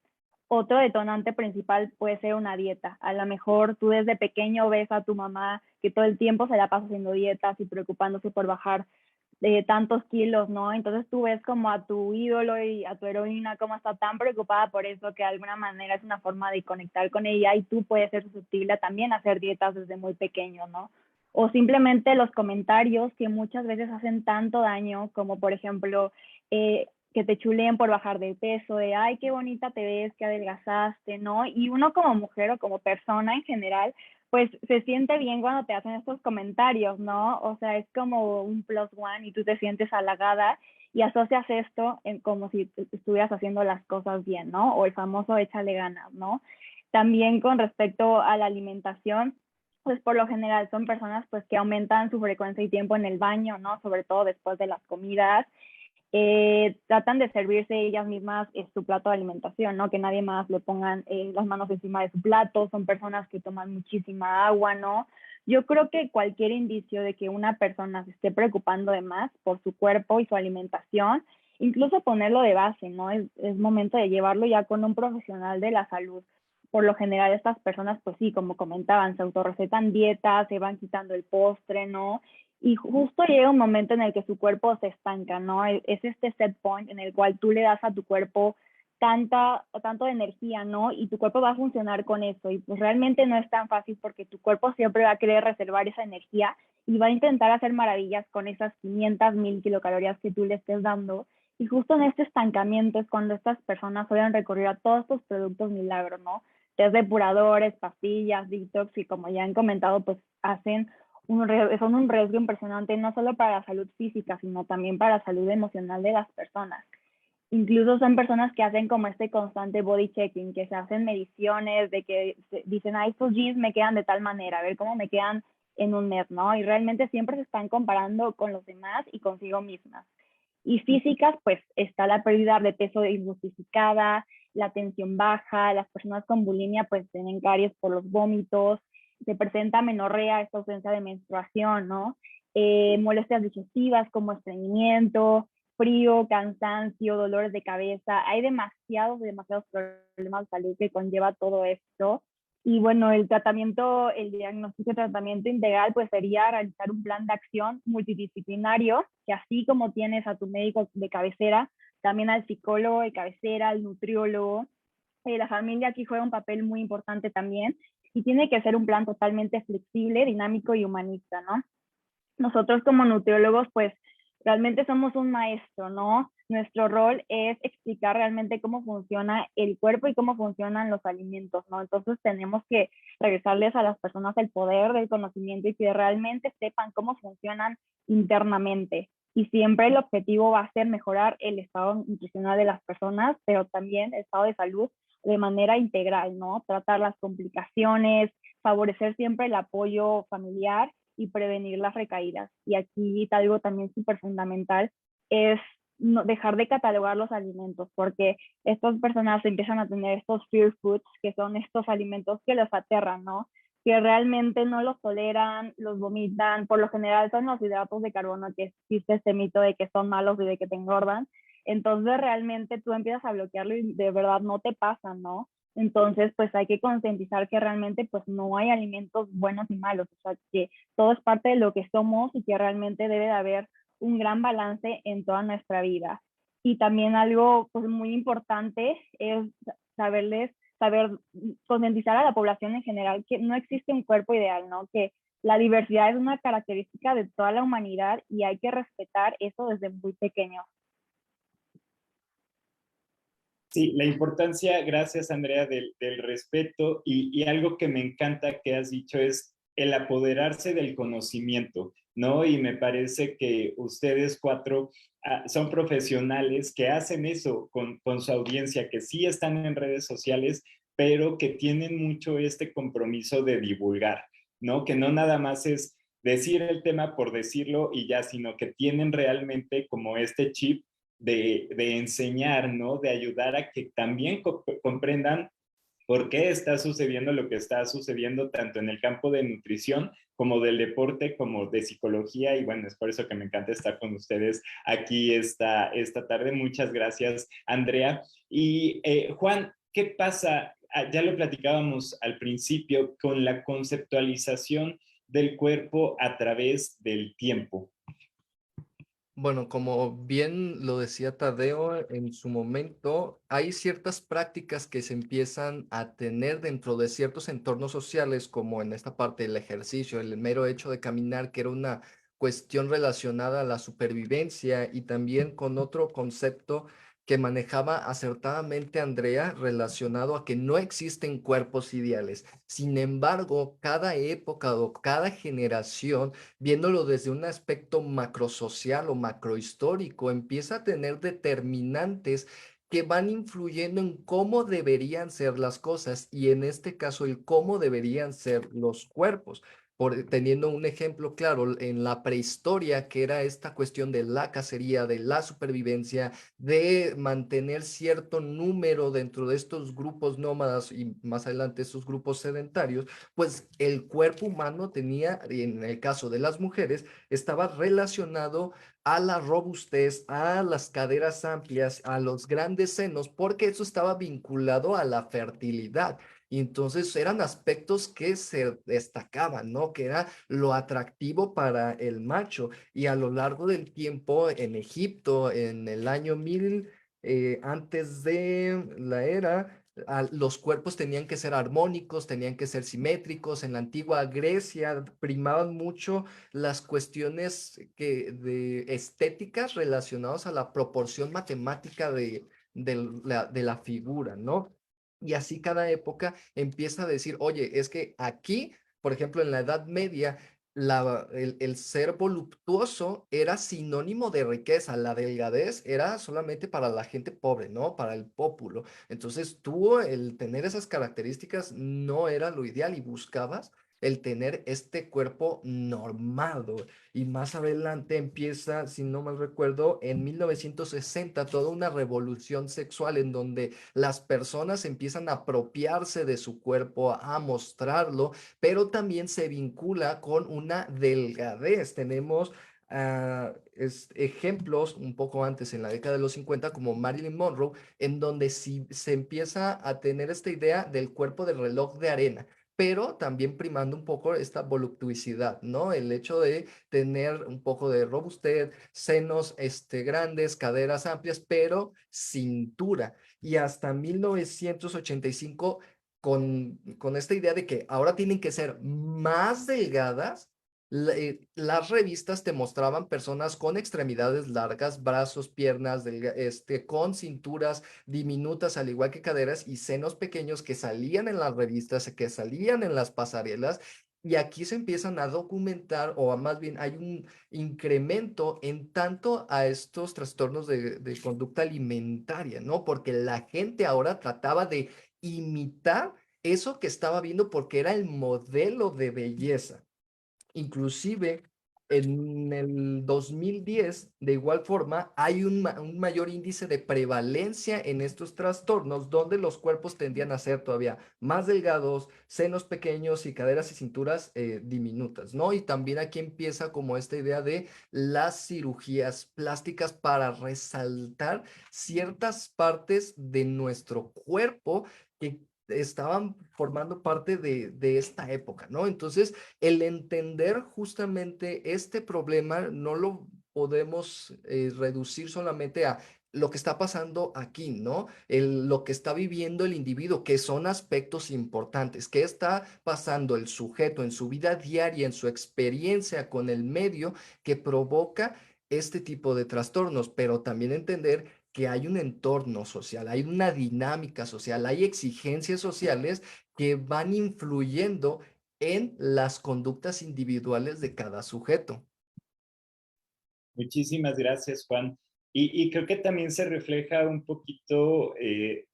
Otro detonante principal puede ser una dieta. A lo mejor tú desde pequeño ves a tu mamá que todo el tiempo se la pasa haciendo dietas y preocupándose por bajar tantos kilos, ¿no? Entonces tú ves como a tu ídolo y a tu heroína como está tan preocupada por eso que de alguna manera es una forma de conectar con ella y tú puedes ser susceptible también a hacer dietas desde muy pequeño, ¿no? O simplemente los comentarios que muchas veces hacen tanto daño, como por ejemplo, que te chuleen por bajar de peso, de, ay, qué bonita te ves, que adelgazaste, ¿no? Y uno como mujer o como persona en general, pues se siente bien cuando te hacen estos comentarios, ¿no? O sea, es como un plus one y tú te sientes halagada y asocias esto como si estuvieras haciendo las cosas bien, ¿no? O el famoso échale ganas, ¿no? También con respecto a la alimentación, pues por lo general son personas pues que aumentan su frecuencia y tiempo en el baño, ¿no? Sobre todo después de las comidas. Tratan de servirse ellas mismas su plato de alimentación, ¿no? Que nadie más le pongan las manos encima de su plato, son personas que toman muchísima agua, ¿no? Yo creo que cualquier indicio de que una persona se esté preocupando de más por su cuerpo y su alimentación, incluso ponerlo de base, ¿no? Es momento de llevarlo ya con un profesional de la salud. Por lo general estas personas, pues sí, como comentaban, se autorrecetan dietas, se van quitando el postre, ¿no? Y justo llega un momento en el que su cuerpo se estanca, ¿no? Es este set point en el cual tú le das a tu cuerpo tanto de energía, ¿no? Y tu cuerpo va a funcionar con eso. Y pues realmente no es tan fácil porque tu cuerpo siempre va a querer reservar esa energía y va a intentar hacer maravillas con esas 500,000 kilocalorías que tú le estés dando. Y justo en este estancamiento es cuando estas personas suelen recurrir a todos estos productos milagros, ¿no? Test depuradores, pastillas, detox, y como ya han comentado, pues hacen son un riesgo impresionante no solo para la salud física, sino también para la salud emocional de las personas. Incluso son personas que hacen como este constante body checking, que se hacen mediciones de que dicen, ah, estos jeans me quedan de tal manera, a ver cómo me quedan en un mes, ¿no? Y realmente siempre se están comparando con los demás y consigo mismas. Y físicas, pues está la pérdida de peso injustificada, la tensión baja, las personas con bulimia pues tienen caries por los vómitos, se presenta menorrea, esta ausencia de menstruación, ¿no? Molestias digestivas como estreñimiento, frío, cansancio, dolores de cabeza. Hay demasiados problemas de salud que conlleva todo esto. Y bueno, el diagnóstico y tratamiento integral, pues sería realizar un plan de acción multidisciplinario, que así como tienes a tu médico de cabecera, también al psicólogo de cabecera, al nutriólogo. La familia aquí juega un papel muy importante también y tiene que ser un plan totalmente flexible, dinámico y humanista, ¿no? Nosotros como nutriólogos, pues realmente somos un maestro, ¿no? Nuestro rol es explicar realmente cómo funciona el cuerpo y cómo funcionan los alimentos, ¿no? Entonces tenemos que regresarles a las personas el poder del conocimiento y que realmente sepan cómo funcionan internamente. Y siempre el objetivo va a ser mejorar el estado nutricional de las personas, pero también el estado de salud de manera integral, ¿no? Tratar las complicaciones, favorecer siempre el apoyo familiar y prevenir las recaídas. Y aquí algo también súper fundamental es dejar de catalogar los alimentos, porque estas personas empiezan a tener estos fear foods, que son estos alimentos que los aterran, ¿no? Que realmente no los toleran, los vomitan. Por lo general son los hidratos de carbono, que existe este mito de que son malos y de que te engordan. Entonces realmente tú empiezas a bloquearlo y de verdad no te pasa, ¿no? Entonces, pues hay que concientizar que realmente pues no hay alimentos buenos y malos, o sea, que todo es parte de lo que somos y que realmente debe de haber un gran balance en toda nuestra vida. Y también algo pues, muy importante es saber concientizar a la población en general que no existe un cuerpo ideal, ¿no? Que la diversidad es una característica de toda la humanidad y hay que respetar eso desde muy pequeño. Sí, la importancia, gracias Andrea, del respeto y algo que me encanta que has dicho es el apoderarse del conocimiento, ¿no? Y me parece que ustedes cuatro son profesionales que hacen eso con su audiencia, que sí están en redes sociales, pero que tienen mucho este compromiso de divulgar, ¿no? Que no nada más es decir el tema por decirlo y ya, sino que tienen realmente como este chip de enseñar, ¿no? De ayudar a que también comprendan por qué está sucediendo lo que está sucediendo tanto en el campo de nutrición como del deporte, como de psicología. Y bueno, es por eso que me encanta estar con ustedes aquí esta tarde. Muchas gracias, Andrea. Y Juan, ¿qué pasa? Ya lo platicábamos al principio con la conceptualización del cuerpo a través del tiempo. Bueno, como bien lo decía Tadeo en su momento, hay ciertas prácticas que se empiezan a tener dentro de ciertos entornos sociales, como en esta parte del ejercicio, el mero hecho de caminar, que era una cuestión relacionada a la supervivencia, y también con otro concepto que manejaba acertadamente Andrea, relacionado a que no existen cuerpos ideales. Sin embargo, cada época o cada generación, viéndolo desde un aspecto macrosocial o macrohistórico, empieza a tener determinantes que van influyendo en cómo deberían ser las cosas, y en este caso el cómo deberían ser los cuerpos. Teniendo un ejemplo claro, en la prehistoria, que era esta cuestión de la cacería, de la supervivencia, de mantener cierto número dentro de estos grupos nómadas y más adelante estos grupos sedentarios, pues el cuerpo humano tenía, en el caso de las mujeres, estaba relacionado a la robustez, a las caderas amplias, a los grandes senos, porque eso estaba vinculado a la fertilidad. Y entonces eran aspectos que se destacaban, ¿no? Que era lo atractivo para el macho. Y a lo largo del tiempo en Egipto, en el año 1000, antes de la era, los cuerpos tenían que ser armónicos, tenían que ser simétricos. En la antigua Grecia primaban mucho las cuestiones de estéticas relacionadas a la proporción matemática de la figura, ¿no? Y así cada época empieza a decir, oye, es que aquí, por ejemplo, en la Edad Media, el ser voluptuoso era sinónimo de riqueza, la delgadez era solamente para la gente pobre, ¿no? Para el pópulo. Entonces tú, el tener esas características no era lo ideal y buscabas el tener este cuerpo normado. Y más adelante empieza, si no mal recuerdo, en 1960, toda una revolución sexual en donde las personas empiezan a apropiarse de su cuerpo, a mostrarlo, pero también se vincula con una delgadez. Tenemos ejemplos un poco antes, en la década de los 50, como Marilyn Monroe, en donde sí se empieza a tener esta idea del cuerpo de reloj de arena, pero también primando un poco esta voluptuosidad, ¿no? El hecho de tener un poco de robustez, senos grandes, caderas amplias, pero cintura. Y hasta 1985, con esta idea de que ahora tienen que ser más delgadas, las revistas te mostraban personas con extremidades largas, brazos, piernas, con cinturas diminutas, al igual que caderas, y senos pequeños que salían en las revistas, que salían en las pasarelas. Y aquí se empiezan a documentar, o más bien hay un incremento en tanto a estos trastornos de conducta alimentaria, ¿no? Porque la gente ahora trataba de imitar eso que estaba viendo porque era el modelo de belleza. Inclusive en el 2010, de igual forma, hay un mayor índice de prevalencia en estos trastornos, donde los cuerpos tendían a ser todavía más delgados, senos pequeños y caderas y cinturas diminutas, ¿no? Y también aquí empieza como esta idea de las cirugías plásticas para resaltar ciertas partes de nuestro cuerpo que estaban formando parte de esta época, ¿no? Entonces, el entender justamente este problema no lo podemos reducir solamente a lo que está pasando aquí, ¿no? Lo que está viviendo el individuo, que son aspectos importantes. ¿Qué está pasando el sujeto en su vida diaria, en su experiencia con el medio que provoca este tipo de trastornos? Pero también entender que hay un entorno social, hay una dinámica social, hay exigencias sociales que van influyendo en las conductas individuales de cada sujeto. Muchísimas gracias, Juan. Y creo que también se refleja un poquito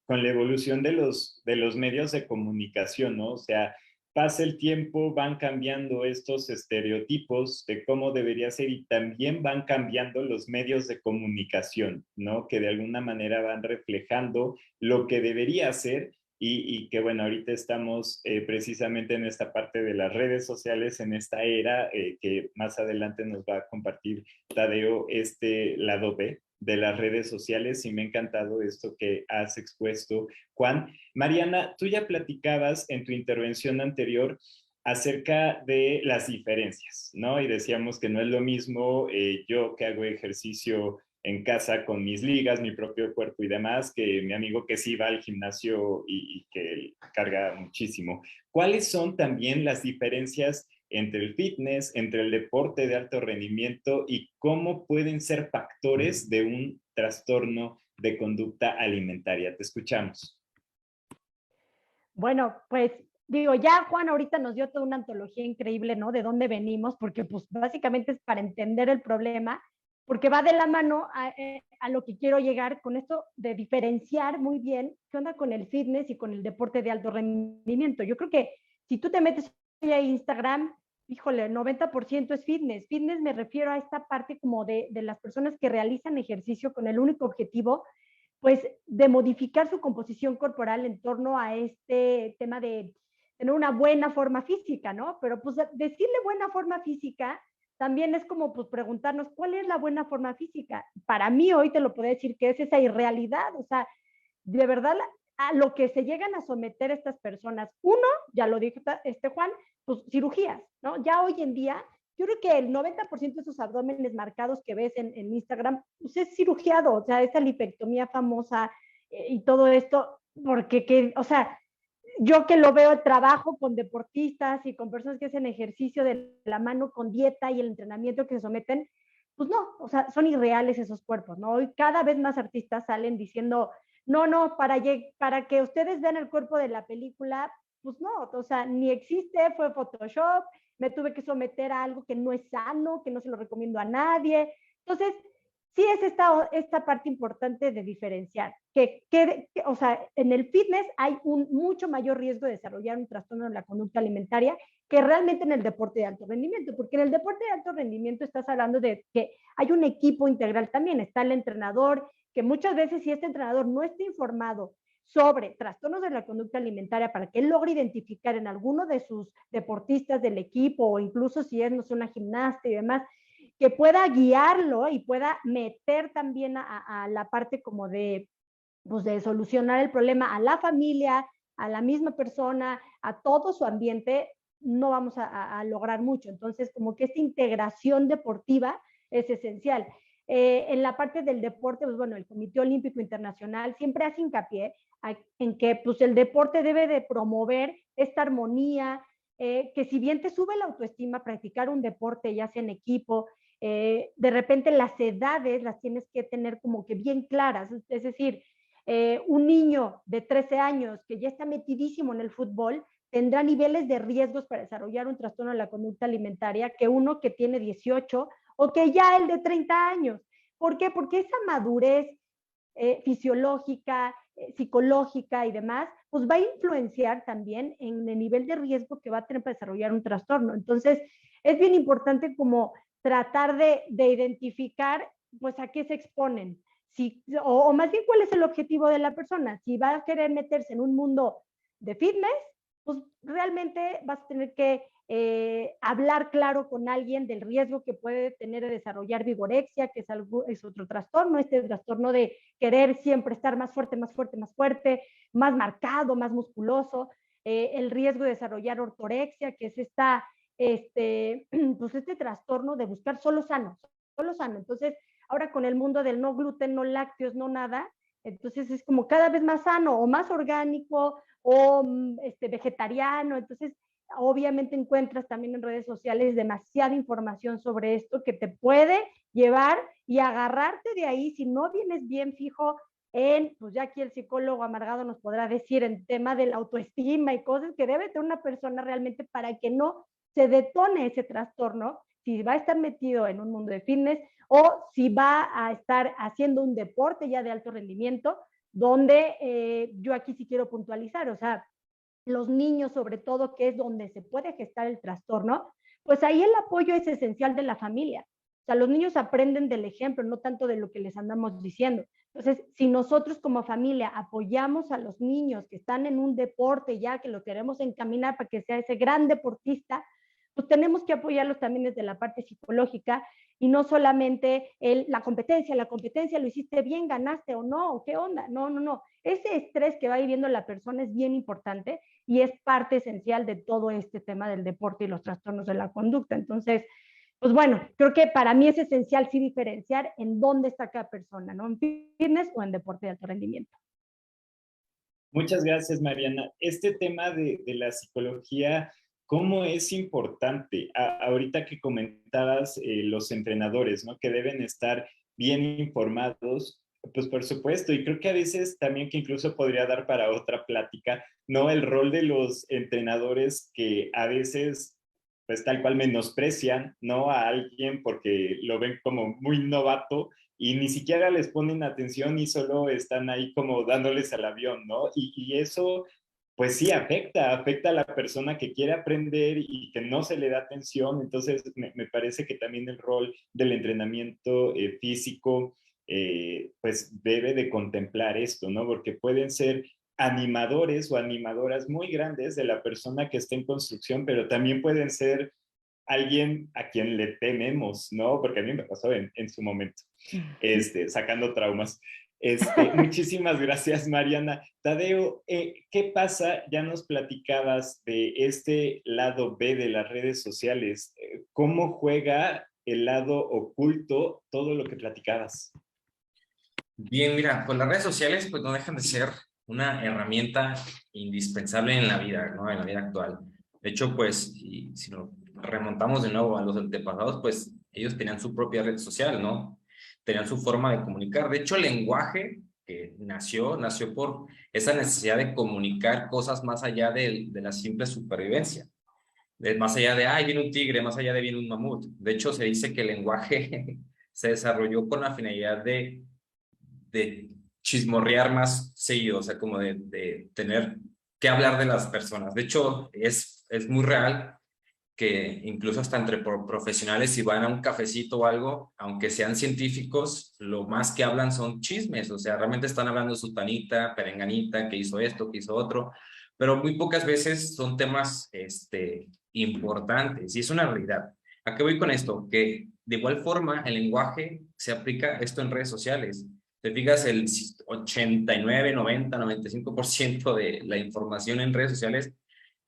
con la evolución de los medios de comunicación, ¿no? O sea, pasa el tiempo, van cambiando estos estereotipos de cómo debería ser y también van cambiando los medios de comunicación, ¿no? Que de alguna manera van reflejando lo que debería ser y que bueno, ahorita estamos precisamente en esta parte de las redes sociales, en esta era que más adelante nos va a compartir Tadeo este lado B de las redes sociales y me ha encantado esto que has expuesto, Juan. Mariana, tú ya platicabas en tu intervención anterior acerca de las diferencias, ¿no? Y decíamos que no es lo mismo yo que hago ejercicio en casa con mis ligas, mi propio cuerpo y demás, que mi amigo que sí va al gimnasio y que carga muchísimo. ¿Cuáles son también las diferencias entre el fitness, entre el deporte de alto rendimiento y cómo pueden ser factores de un trastorno de conducta alimentaria? Te escuchamos. Bueno, pues digo, ya Juan ahorita nos dio toda una antología increíble, ¿no? De dónde venimos, porque pues básicamente es para entender el problema, porque va de la mano a lo que quiero llegar con esto de diferenciar muy bien qué onda con el fitness y con el deporte de alto rendimiento. Yo creo que si tú te metes a Instagram, híjole, 90% es fitness. Fitness me refiero a esta parte como de las personas que realizan ejercicio con el único objetivo pues de modificar su composición corporal en torno a este tema de tener una buena forma física, ¿no? Pero pues decirle buena forma física también es como pues preguntarnos cuál es la buena forma física. Para mí hoy te lo puedo decir que es esa irrealidad, o sea, de verdad a lo que se llegan a someter estas personas. Uno, ya lo dijo Juan, pues cirugías, ¿no? Ya hoy en día yo creo que el 90% de esos abdómenes marcados que ves en Instagram, pues es cirugiado, o sea, esa lipectomía famosa y todo esto, porque, o sea, yo que lo veo, trabajo con deportistas y con personas que hacen ejercicio de la mano con dieta y el entrenamiento que se someten, pues no, o sea, son irreales esos cuerpos, ¿no? Hoy cada vez más artistas salen diciendo, no, para que ustedes vean el cuerpo de la película, pues no, o sea, ni existe, fue Photoshop, me tuve que someter a algo que no es sano, que no se lo recomiendo a nadie. Entonces, sí es esta parte importante de diferenciar, o sea, en el fitness hay un mucho mayor riesgo de desarrollar un trastorno en la conducta alimentaria que realmente en el deporte de alto rendimiento, porque en el deporte de alto rendimiento estás hablando de que hay un equipo integral también, está el entrenador, que muchas veces si este entrenador no está informado sobre trastornos de la conducta alimentaria para que él logre identificar en alguno de sus deportistas del equipo o incluso si es, no sé, una gimnasta y demás, que pueda guiarlo y pueda meter también a la parte como pues de solucionar el problema a la familia, a la misma persona, a todo su ambiente, no vamos a lograr mucho. Entonces, como que esta integración deportiva es esencial. En la parte del deporte, pues bueno, el Comité Olímpico Internacional siempre hace hincapié en que pues, el deporte debe de promover esta armonía, que si bien te sube la autoestima practicar un deporte, ya sea en equipo, de repente las edades las tienes que tener como que bien claras, es decir, un niño de 13 años que ya está metidísimo en el fútbol tendrá niveles de riesgos para desarrollar un trastorno de la conducta alimentaria que uno que tiene 18 o que ya el de 30 años. ¿Por qué? Porque esa madurez fisiológica, psicológica y demás, pues va a influenciar también en el nivel de riesgo que va a tener para desarrollar un trastorno. Entonces, es bien importante como tratar de identificar pues a qué se exponen, si, o más bien cuál es el objetivo de la persona. Si va a querer meterse en un mundo de fitness, pues realmente vas a tener que hablar claro con alguien del riesgo que puede tener de desarrollar vigorexia, que es otro trastorno, este trastorno de querer siempre estar más fuerte, más fuerte, más fuerte, más marcado, más musculoso, el riesgo de desarrollar ortorexia, que es pues este trastorno de buscar solo sano, lo sano. Entonces, ahora con el mundo del no gluten, no lácteos, no nada, entonces es como cada vez más sano o más orgánico o vegetariano. Entonces, obviamente encuentras también en redes sociales demasiada información sobre esto que te puede llevar y agarrarte de ahí si no vienes bien fijo en, pues ya aquí el psicólogo Amargado nos podrá decir en tema de la autoestima y cosas que debe tener una persona realmente para que no se detone ese trastorno, si va a estar metido en un mundo de fitness o si va a estar haciendo un deporte ya de alto rendimiento, donde yo aquí sí quiero puntualizar, o sea, los niños sobre todo, que es donde se puede gestar el trastorno, pues ahí el apoyo es esencial de la familia. O sea, los niños aprenden del ejemplo, no tanto de lo que les andamos diciendo. Entonces, si nosotros como familia apoyamos a los niños que están en un deporte ya, que lo queremos encaminar para que sea ese gran deportista, pues tenemos que apoyarlos también desde la parte psicológica y no solamente la competencia, lo hiciste bien, ganaste o no, o qué onda. No, no, no. Ese estrés que va viviendo la persona es bien importante y es parte esencial de todo este tema del deporte y los trastornos de la conducta. Entonces, pues bueno, creo que para mí es esencial sí diferenciar en dónde está cada persona, ¿no? En fitness o en deporte de alto rendimiento. Muchas gracias, Mariana. Este tema de la psicología, ¿cómo es importante? Ahorita que comentabas los entrenadores, ¿no? Que deben estar bien informados, pues por supuesto, y creo que a veces también que incluso podría dar para otra plática, ¿no? El rol de los entrenadores que a veces, pues tal cual menosprecian, ¿no? A alguien porque lo ven como muy novato y ni siquiera les ponen atención y solo están ahí como dándoles al avión, ¿no? Y eso, pues sí, afecta a la persona que quiere aprender y que no se le da atención. Entonces, me parece que también el rol del entrenamiento físico, pues debe de contemplar esto, ¿no? Porque pueden ser animadores o animadoras muy grandes de la persona que está en construcción, pero también pueden ser alguien a quien le tememos, ¿no? Porque a mí me pasó en su momento, sacando traumas. Muchísimas gracias, Mariana. Tadeo, ¿qué pasa? Ya nos platicabas de este lado B de las redes sociales. ¿Cómo juega el lado oculto todo lo que platicabas? Bien, mira, pues las redes sociales pues no dejan de ser una herramienta indispensable en la vida, ¿no? En la vida actual. De hecho, pues, si nos remontamos de nuevo a los antepasados, pues ellos tenían su propia red social, ¿no? Tenían su forma de comunicar. De hecho, el lenguaje que nació por esa necesidad de comunicar cosas más allá de la simple supervivencia. Más allá de, ay, viene un tigre, más allá de viene un mamut. De hecho, se dice que el lenguaje se desarrolló con la finalidad de chismorrear más seguido, o sea, como de tener que hablar de las personas. De hecho, es muy real que incluso hasta entre profesionales, si van a un cafecito o algo, aunque sean científicos, lo más que hablan son chismes, o sea, realmente están hablando de sutanita, perenganita, que hizo esto, que hizo otro, pero muy pocas veces son temas importantes, y es una realidad. ¿A qué voy con esto? Que de igual forma el lenguaje se aplica esto en redes sociales. Te fijas, el 89, 90, 95% de la información en redes sociales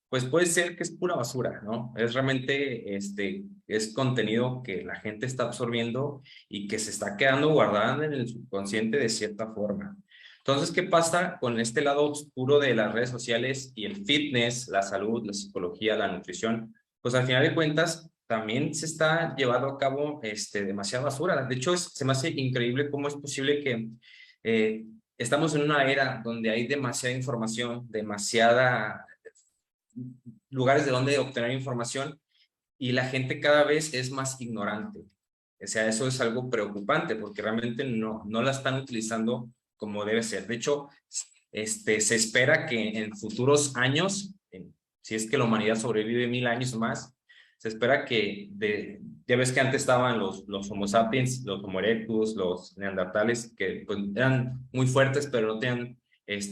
pues puede ser que es pura basura, ¿no? Es realmente, es contenido que la gente está absorbiendo y que se está quedando guardado en el subconsciente de cierta forma. Entonces, ¿qué pasa con este lado oscuro de las redes sociales y el fitness, la salud, la psicología, la nutrición? Pues al final de cuentas, también se está llevando a cabo demasiada basura. De hecho, se me hace increíble cómo es posible que estamos en una era donde hay demasiada información, demasiada lugares de donde obtener información y la gente cada vez es más ignorante. O sea, eso es algo preocupante porque realmente no la están utilizando como debe ser. De hecho, se espera que en futuros años, si es que la humanidad sobrevive 1000 años más, se espera que, ya ves que antes estaban los Homo sapiens, los Homo erectus, los neandertales, que pues, eran muy fuertes, pero no tenían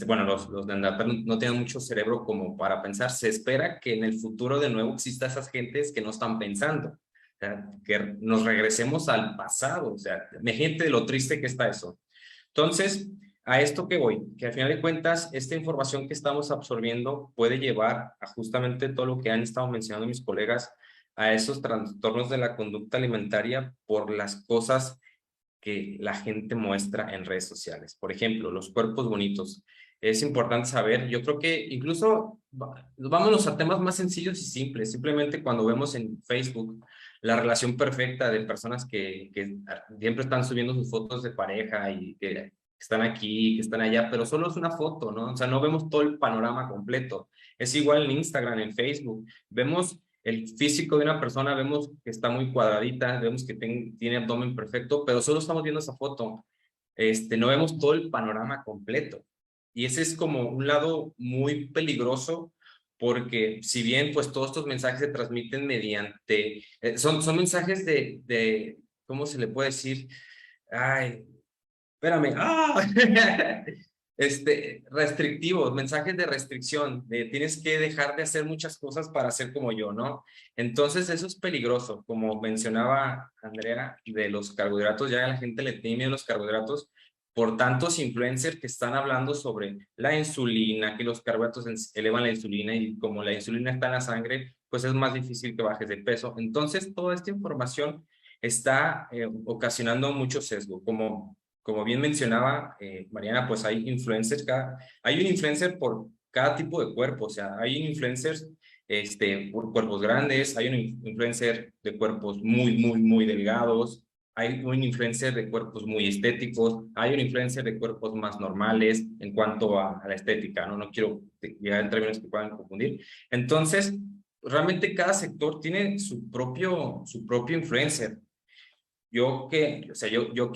bueno, los neandertales no tienen mucho cerebro como para pensar. Se espera que en el futuro de nuevo exista esas gentes que no están pensando. O sea, que nos regresemos al pasado. O sea, imagínate lo triste que está eso. Entonces, a esto que voy, que al final de cuentas, esta información que estamos absorbiendo puede llevar a justamente todo lo que han estado mencionando mis colegas, a esos trastornos de la conducta alimentaria por las cosas que la gente muestra en redes sociales. Por ejemplo, los cuerpos bonitos. Es importante saber, yo creo que incluso vámonos a temas más sencillos y simples. Simplemente cuando vemos en Facebook la relación perfecta de personas que siempre están subiendo sus fotos de pareja y que están aquí, que están allá, pero solo es una foto, ¿no? O sea, no vemos todo el panorama completo. Es igual en Instagram, en Facebook. Vemos el físico de una persona, vemos que está muy cuadradita, vemos que tiene abdomen perfecto, pero solo estamos viendo esa foto. No vemos todo el panorama completo. Y ese es como un lado muy peligroso, porque si bien pues todos estos mensajes se transmiten mediante, son mensajes ¿cómo se le puede decir? Ay, espérame, restrictivos, mensajes de restricción, de tienes que dejar de hacer muchas cosas para ser como yo, ¿no? Entonces eso es peligroso, como mencionaba Andrea, de los carbohidratos, ya la gente le tiene miedo a los carbohidratos por tantos influencers que están hablando sobre la insulina, que los carbohidratos elevan la insulina y como la insulina está en la sangre, pues es más difícil que bajes de peso. Entonces toda esta información está ocasionando mucho sesgo, como bien mencionaba Mariana, pues hay influencers, hay un influencer por cada tipo de cuerpo, o sea, hay influencers por cuerpos grandes, hay un influencer de cuerpos muy delgados, hay un influencer de cuerpos muy estéticos, hay un influencer de cuerpos más normales en cuanto a la estética, ¿no? No quiero llegar en términos que puedan confundir. Entonces, realmente cada sector tiene su propio influencer. Yo qué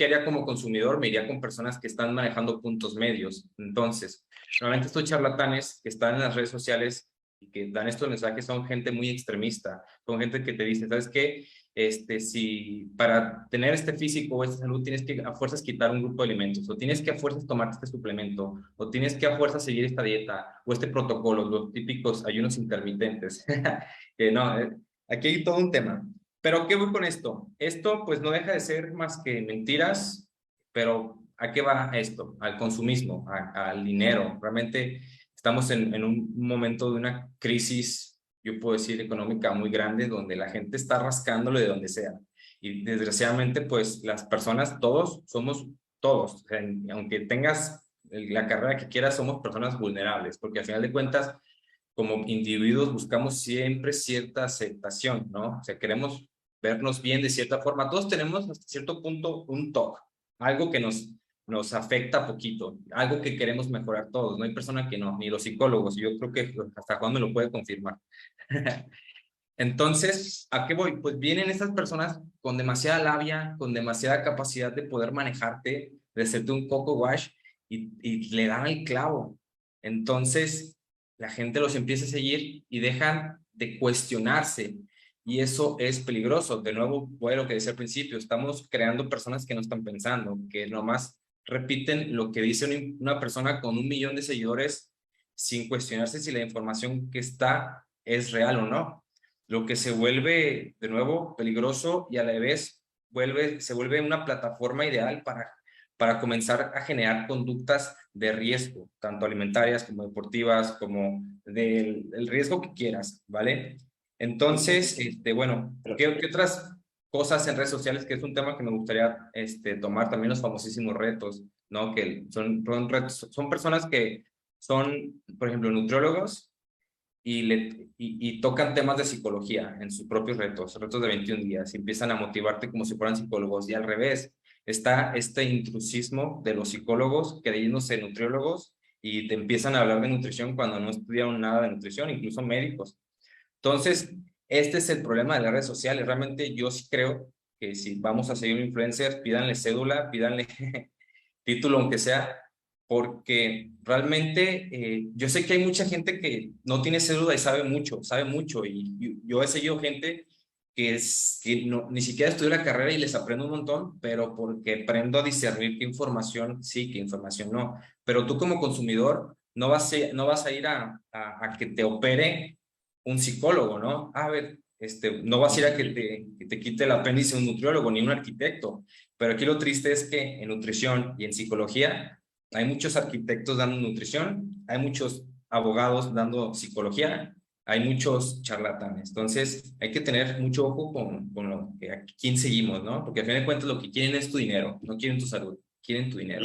haría como consumidor, me iría con personas que están manejando puntos medios. Entonces, normalmente estos charlatanes que están en las redes sociales y que dan estos mensajes son gente muy extremista, son gente que te dice, ¿sabes qué? Si para tener este físico o esta salud tienes que a fuerzas quitar un grupo de alimentos, o tienes que a fuerzas tomarte este suplemento, o tienes que a fuerzas seguir esta dieta, o este protocolo, los típicos ayunos intermitentes. No, aquí hay todo un tema. Pero ¿qué voy con esto? Esto pues no deja de ser más que mentiras, pero ¿a qué va esto? Al consumismo, al dinero. Realmente estamos en un momento de una crisis, yo puedo decir, económica muy grande, donde la gente está rascándolo de donde sea. Y desgraciadamente pues las personas, somos todos, o sea, aunque tengas la carrera que quieras, somos personas vulnerables, porque al final de cuentas, como individuos buscamos siempre cierta aceptación, ¿no? O sea, queremos vernos bien de cierta forma. Todos tenemos hasta cierto punto un TOC, algo que nos afecta poquito, algo que queremos mejorar todos. No hay persona que no, ni los psicólogos. Yo creo que hasta Juan me lo puede confirmar. Entonces, ¿a qué voy? Pues vienen estas personas con demasiada labia, con demasiada capacidad de poder manejarte, de hacerte un coco wash y le dan el clavo. Entonces, la gente los empieza a seguir y dejan de cuestionarse. Y eso es peligroso. De nuevo, voy a lo que decía al principio, estamos creando personas que no están pensando, que nomás repiten lo que dice una persona con 1 millón de seguidores sin cuestionarse si la información que está es real o no. Lo que se vuelve, de nuevo, peligroso y a la vez se vuelve una plataforma ideal para comenzar a generar conductas de riesgo, tanto alimentarias como deportivas, como del riesgo que quieras, ¿vale? Entonces, bueno, ¿qué otras cosas en redes sociales? Que es un tema que me gustaría tomar también, los famosísimos retos, ¿no? Que son retos, son personas que son, por ejemplo, nutriólogos y tocan temas de psicología en sus propios retos de 21 días, y empiezan a motivarte como si fueran psicólogos, y al revés, está este intrusismo de los psicólogos creyéndose nutriólogos y te empiezan a hablar de nutrición cuando no estudiaron nada de nutrición, incluso médicos. Entonces, este es el problema de las redes sociales. Realmente yo sí creo que si vamos a seguir un influencer, pídanle cédula, pídanle título, aunque sea, porque realmente yo sé que hay mucha gente que no tiene cédula y sabe mucho, y yo he seguido gente que ni siquiera estudió la carrera y les aprendo un montón, pero porque aprendo a discernir qué información sí, qué información no. Pero tú como consumidor no vas a ir a que te opere un psicólogo, ¿no? A ver, no vas a ir a que te quite el apéndice un nutriólogo ni un arquitecto. Pero aquí lo triste es que en nutrición y en psicología hay muchos arquitectos dando nutrición, hay muchos abogados dando psicología, hay muchos charlatanes. Entonces, hay que tener mucho ojo con a quién seguimos, ¿no? Porque al final de cuentas lo que quieren es tu dinero, no quieren tu salud, quieren tu dinero.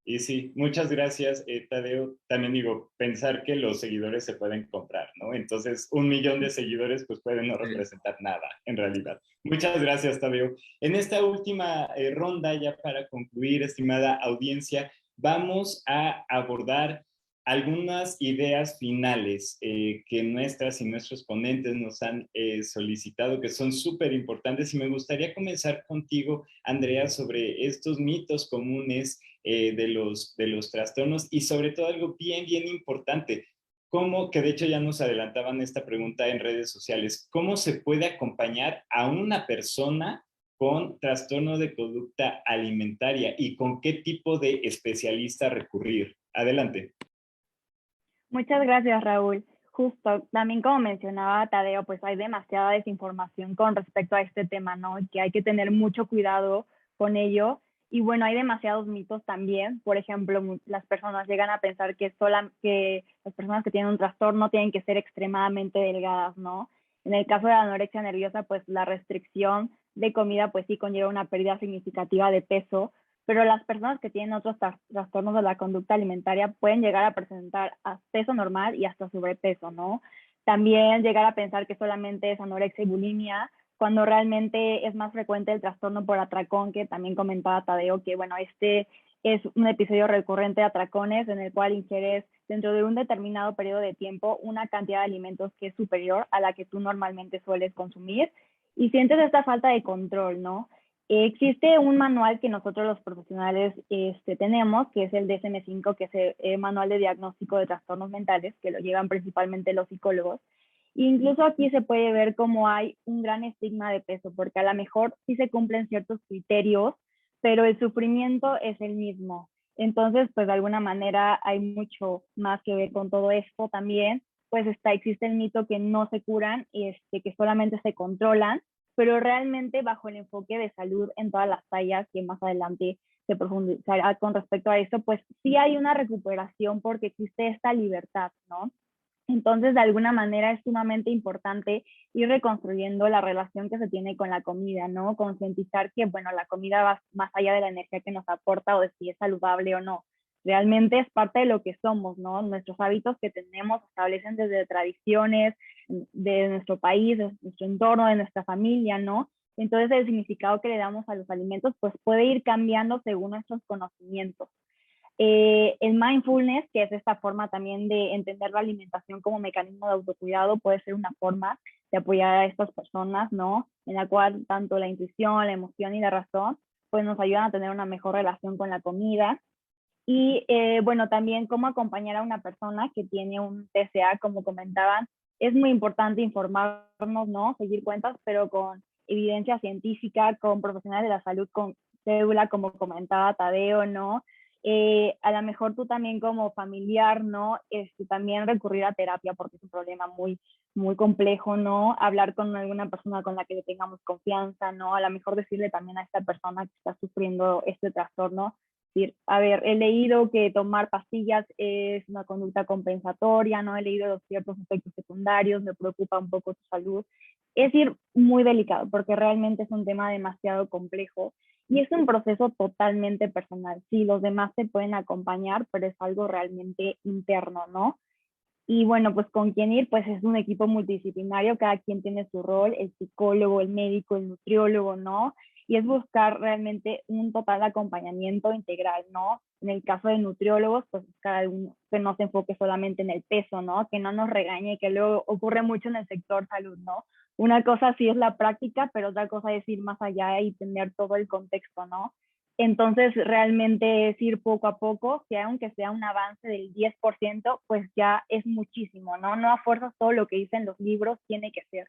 Y sí, muchas gracias, Tadeo. También digo, pensar que los seguidores se pueden comprar, ¿no? Entonces, 1 millón de seguidores pues pueden no representar nada, en realidad. Muchas gracias, Tadeo. En esta última ronda, ya para concluir, estimada audiencia, vamos a abordar algunas ideas finales que nuestras y nuestros ponentes nos han solicitado, que son súper importantes. Y me gustaría comenzar contigo, Andrea, sobre estos mitos comunes de los trastornos y sobre todo algo bien, bien importante, cómo, que de hecho ya nos adelantaban esta pregunta en redes sociales, ¿cómo se puede acompañar a una persona con trastorno de conducta alimentaria y con qué tipo de especialista recurrir? Adelante. Muchas gracias, Raúl. Justo, también como mencionaba Tadeo, pues hay demasiada desinformación con respecto a este tema, ¿no? Que hay que tener mucho cuidado con ello. Y bueno, hay demasiados mitos también. Por ejemplo, las personas llegan a pensar que las personas que tienen un trastorno tienen que ser extremadamente delgadas, ¿no? En el caso de la anorexia nerviosa, pues la restricción de comida, pues sí conlleva una pérdida significativa de peso, pero las personas que tienen otros trastornos de la conducta alimentaria pueden llegar a presentar peso normal y hasta sobrepeso, ¿no? También llegar a pensar que solamente es anorexia y bulimia, cuando realmente es más frecuente el trastorno por atracón, que también comentaba Tadeo, que bueno, este es un episodio recurrente de atracones en el cual ingieres dentro de un determinado periodo de tiempo una cantidad de alimentos que es superior a la que tú normalmente sueles consumir y sientes esta falta de control, ¿no? Existe un manual que nosotros los profesionales tenemos, que es el DSM-5, que es el Manual de Diagnóstico de Trastornos Mentales, que lo llevan principalmente los psicólogos. Incluso aquí se puede ver cómo hay un gran estigma de peso, porque a lo mejor sí se cumplen ciertos criterios, pero el sufrimiento es el mismo. Entonces, pues de alguna manera hay mucho más que ver con todo esto también. Pues existe el mito que no se curan, que solamente se controlan, pero realmente bajo el enfoque de salud en todas las tallas, que más adelante se profundizará con respecto a eso, pues sí hay una recuperación porque existe esta libertad, ¿no? Entonces, de alguna manera es sumamente importante ir reconstruyendo la relación que se tiene con la comida, ¿no? Concientizar que, bueno, la comida va más allá de la energía que nos aporta o de si es saludable o no. Realmente es parte de lo que somos, ¿no? Nuestros hábitos que tenemos establecen desde tradiciones de nuestro país, de nuestro entorno, de nuestra familia, ¿no? Entonces, el significado que le damos a los alimentos, pues puede ir cambiando según nuestros conocimientos. El mindfulness, que es esta forma también de entender la alimentación como mecanismo de autocuidado, puede ser una forma de apoyar a estas personas, ¿no? En la cual tanto la intuición, la emoción y la razón, pues nos ayudan a tener una mejor relación con la comida. Y bueno, también cómo acompañar a una persona que tiene un TCA, como comentaban, es muy importante informarnos, ¿no? Seguir cuentas, pero con evidencia científica, con profesionales de la salud, con cédula, como comentaba Tadeo, ¿no? A lo mejor tú también como familiar, ¿no? También recurrir a terapia porque es un problema muy, muy complejo, ¿no? Hablar con alguna persona con la que le tengamos confianza, ¿no? A lo mejor decirle también a esta persona que está sufriendo este trastorno, decir, a ver, he leído que tomar pastillas es una conducta compensatoria, ¿no? He leído los ciertos efectos secundarios, me preocupa un poco tu salud. Es decir, muy delicado porque realmente es un tema demasiado complejo y es un proceso totalmente personal. Sí, los demás te pueden acompañar, pero es algo realmente interno, ¿no? Y bueno, pues con quién ir, pues es un equipo multidisciplinario, cada quien tiene su rol, el psicólogo, el médico, el nutriólogo, ¿no? Y es buscar realmente un total acompañamiento integral, ¿no? En el caso de nutriólogos, pues cada uno que no se enfoque solamente en el peso, ¿no? Que no nos regañe, que luego ocurre mucho en el sector salud, ¿no? Una cosa sí es la práctica, pero otra cosa es ir más allá y tener todo el contexto, ¿no? Entonces, realmente es ir poco a poco, que aunque sea un avance del 10%, pues ya es muchísimo, ¿no? No a fuerzas todo lo que dicen los libros tiene que ser.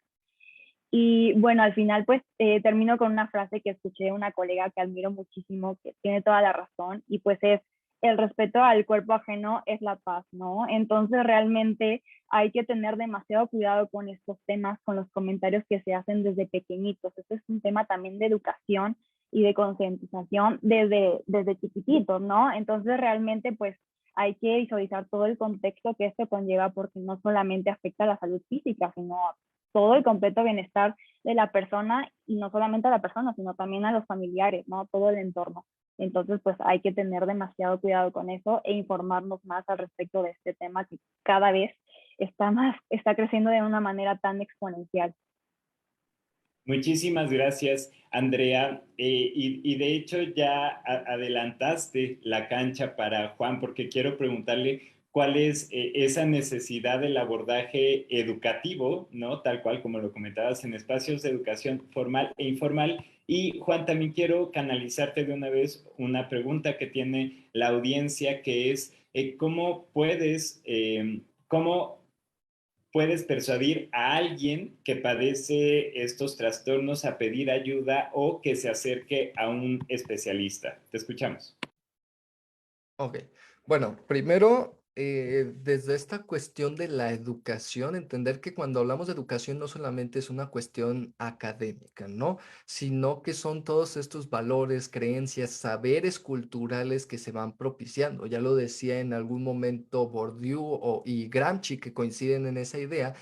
Y bueno, al final, pues termino con una frase que escuché de una colega que admiro muchísimo, que tiene toda la razón, y pues es, el respeto al cuerpo ajeno es la paz, ¿no? Entonces, realmente hay que tener demasiado cuidado con estos temas, con los comentarios que se hacen desde pequeñitos. Este es un tema también de educación y de concientización desde chiquititos, ¿no? Entonces realmente pues hay que visualizar todo el contexto que esto conlleva, porque no solamente afecta a la salud física, sino a todo el completo bienestar de la persona, y no solamente a la persona, sino también a los familiares, ¿no? Todo el entorno. Entonces, pues hay que tener demasiado cuidado con eso e informarnos más al respecto de este tema que cada vez está creciendo de una manera tan exponencial. Muchísimas gracias, Andrea. Y de hecho ya adelantaste la cancha para Juan, porque quiero preguntarle cuál es esa necesidad del abordaje educativo, ¿no? Tal cual como lo comentabas, en espacios de educación formal e informal. Y Juan, también quiero canalizarte de una vez una pregunta que tiene la audiencia, que es cómo puedes persuadir a alguien que padece estos trastornos a pedir ayuda o que se acerque a un especialista. Te escuchamos. Ok, bueno, primero, desde esta cuestión de la educación, entender que cuando hablamos de educación no solamente es una cuestión académica, ¿no? Sino que son todos estos valores, creencias, saberes culturales que se van propiciando. Ya lo decía en algún momento Bourdieu y Gramsci, que coinciden en esa idea,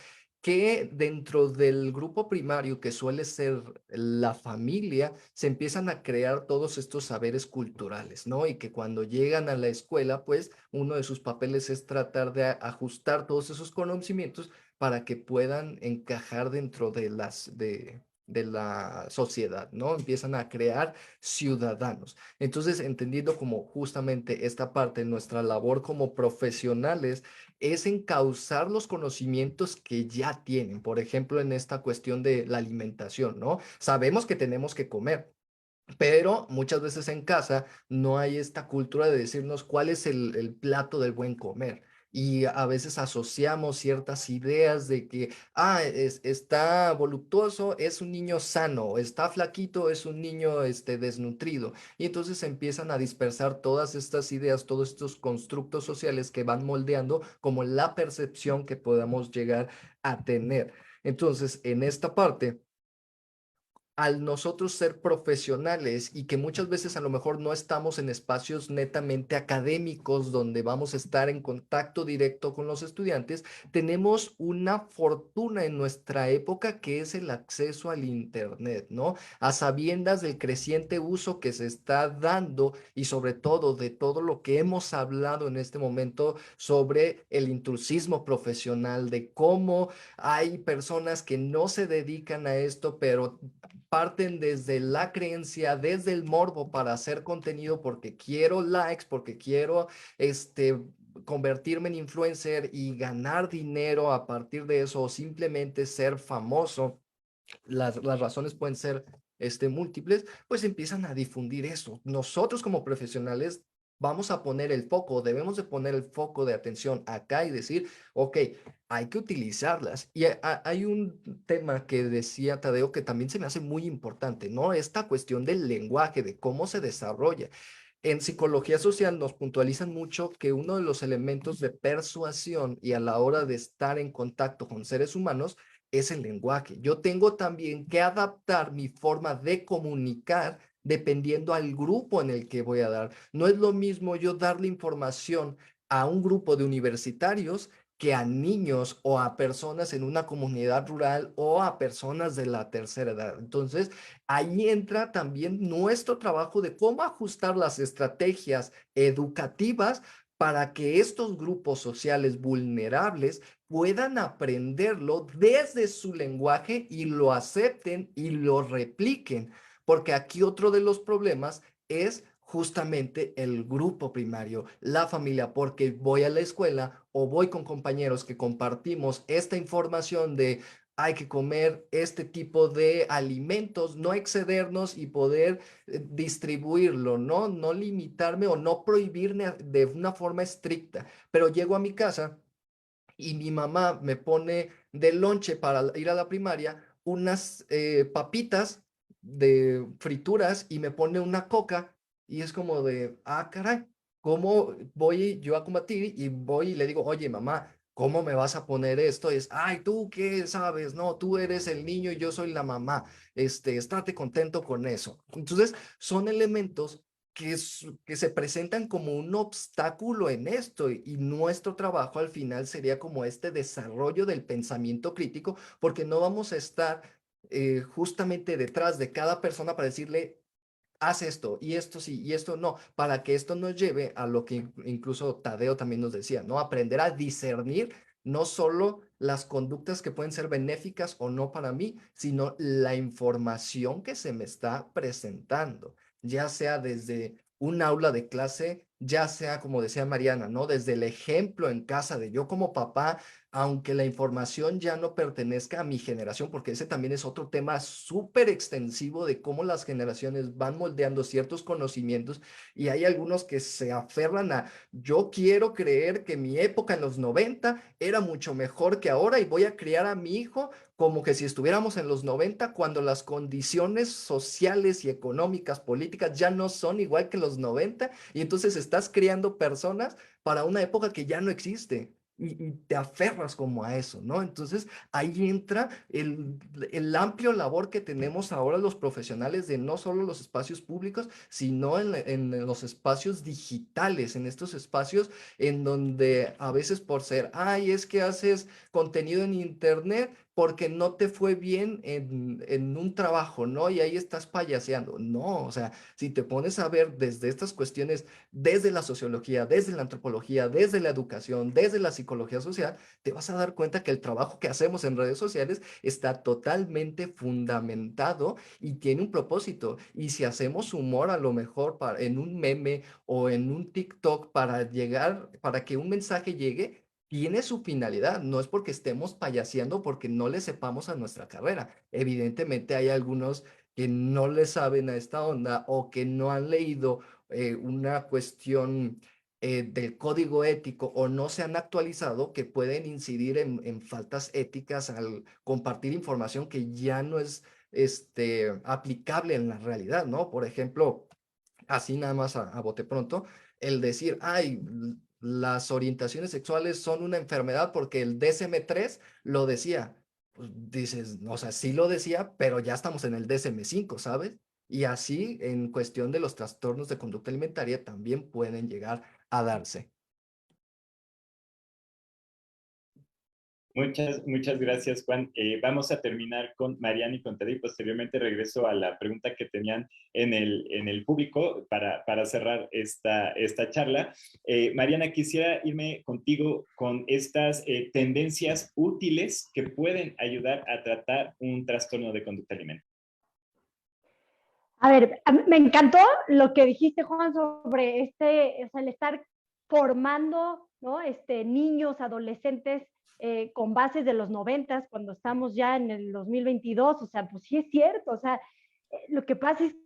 que dentro del grupo primario, que suele ser la familia, se empiezan a crear todos estos saberes culturales, ¿no? Y que cuando llegan a la escuela, pues uno de sus papeles es tratar de ajustar todos esos conocimientos para que puedan encajar dentro de la sociedad, ¿no? Empiezan a crear ciudadanos. Entonces, entendiendo como justamente esta parte de nuestra labor como profesionales, es encauzar los conocimientos que ya tienen. Por ejemplo, en esta cuestión de la alimentación, ¿no? Sabemos que tenemos que comer. Pero muchas veces en casa no hay esta cultura de decirnos cuál es el plato del buen comer. Y a veces asociamos ciertas ideas de que, está voluptuoso, es un niño sano, está flaquito, es un niño desnutrido. Y entonces se empiezan a dispersar todas estas ideas, todos estos constructos sociales que van moldeando como la percepción que podamos llegar a tener. Entonces, en esta parte, al nosotros ser profesionales y que muchas veces a lo mejor no estamos en espacios netamente académicos donde vamos a estar en contacto directo con los estudiantes, tenemos una fortuna en nuestra época que es el acceso al Internet, ¿no? A sabiendas del creciente uso que se está dando y sobre todo de todo lo que hemos hablado en este momento sobre el intrusismo profesional, de cómo hay personas que no se dedican a esto, pero parten desde la creencia, desde el morbo para hacer contenido porque quiero likes, porque quiero convertirme en influencer y ganar dinero a partir de eso, o simplemente ser famoso. Las razones pueden ser múltiples, pues empiezan a difundir eso. Nosotros como profesionales vamos a poner el foco, debemos de poner el foco de atención acá y decir, ok, hay que utilizarlas. Y hay un tema que decía Tadeo que también se me hace muy importante, ¿no? Esta cuestión del lenguaje, de cómo se desarrolla. En psicología social nos puntualizan mucho que uno de los elementos de persuasión y a la hora de estar en contacto con seres humanos es el lenguaje. Yo tengo también que adaptar mi forma de comunicar dependiendo al grupo en el que voy a dar. No es lo mismo yo darle información a un grupo de universitarios que a niños o a personas en una comunidad rural o a personas de la tercera edad. Entonces, ahí entra también nuestro trabajo de cómo ajustar las estrategias educativas para que estos grupos sociales vulnerables puedan aprenderlo desde su lenguaje y lo acepten y lo repliquen. Porque aquí otro de los problemas es justamente el grupo primario, la familia, porque voy a la escuela o voy con compañeros que compartimos esta información de hay que comer este tipo de alimentos, no excedernos y poder distribuirlo, ¿no? No limitarme o no prohibirme de una forma estricta. Pero llego a mi casa y mi mamá me pone de lonche para ir a la primaria unas papitas de frituras y me pone una coca y es como de, caray, ¿cómo voy yo a combatir? Y voy y le digo, oye, mamá, ¿cómo me vas a poner esto? Es, ay, ¿tú qué sabes? No, tú eres el niño y yo soy la mamá. Estate contento con eso. Entonces, son elementos que se presentan como un obstáculo en esto y nuestro trabajo al final sería como este desarrollo del pensamiento crítico, porque no vamos a estar justamente detrás de cada persona para decirle, haz esto y esto sí y esto no, para que esto nos lleve a lo que incluso Tadeo también nos decía, ¿no? Aprender a discernir no solo las conductas que pueden ser benéficas o no para mí, sino la información que se me está presentando, ya sea desde un aula de clase, ya sea, como decía Mariana, ¿no? Desde el ejemplo en casa de yo como papá, aunque la información ya no pertenezca a mi generación, porque ese también es otro tema súper extensivo de cómo las generaciones van moldeando ciertos conocimientos y hay algunos que se aferran a, yo quiero creer que mi época en los 90 era mucho mejor que ahora y voy a criar a mi hijo como que si estuviéramos en los 90 cuando las condiciones sociales y económicas, políticas ya no son igual que los 90 y entonces estás criando personas para una época que ya no existe y te aferras como a eso, ¿no? Entonces ahí entra el amplio labor que tenemos ahora los profesionales de no solo los espacios públicos, sino en los espacios digitales, en estos espacios en donde a veces por ser, ay, es que haces contenido en internet porque no te fue bien en un trabajo, ¿no? Y ahí estás payaseando. No, o sea, si te pones a ver desde estas cuestiones, desde la sociología, desde la antropología, desde la educación, desde la psicología social, te vas a dar cuenta que el trabajo que hacemos en redes sociales está totalmente fundamentado y tiene un propósito. Y si hacemos humor a lo mejor en un meme o en un TikTok para llegar, para que un mensaje llegue, tiene su finalidad, no es porque estemos payaseando, porque no le sepamos a nuestra carrera. Evidentemente hay algunos que no le saben a esta onda o que no han leído una cuestión del código ético o no se han actualizado que pueden incidir en faltas éticas al compartir información que ya no es aplicable en la realidad, ¿no? Por ejemplo, así nada más a bote pronto, el decir, ay, las orientaciones sexuales son una enfermedad porque el DSM-3 lo decía. Pues dices, o sea, sí lo decía, pero ya estamos en el DSM-5, ¿sabes? Y así, en cuestión de los trastornos de conducta alimentaria, también pueden llegar a darse. Muchas gracias, Juan. Vamos a terminar con Mariana y con Teddy. Posteriormente regreso a la pregunta que tenían en el público para cerrar esta charla. Mariana, quisiera irme contigo con estas tendencias útiles que pueden ayudar a tratar un trastorno de conducta alimentaria. A ver, me encantó lo que dijiste, Juan, sobre o sea, el estar formando, ¿no? Niños, adolescentes con bases de los 90, cuando estamos ya en el 2022, o sea, pues sí es cierto, o sea, lo que pasa es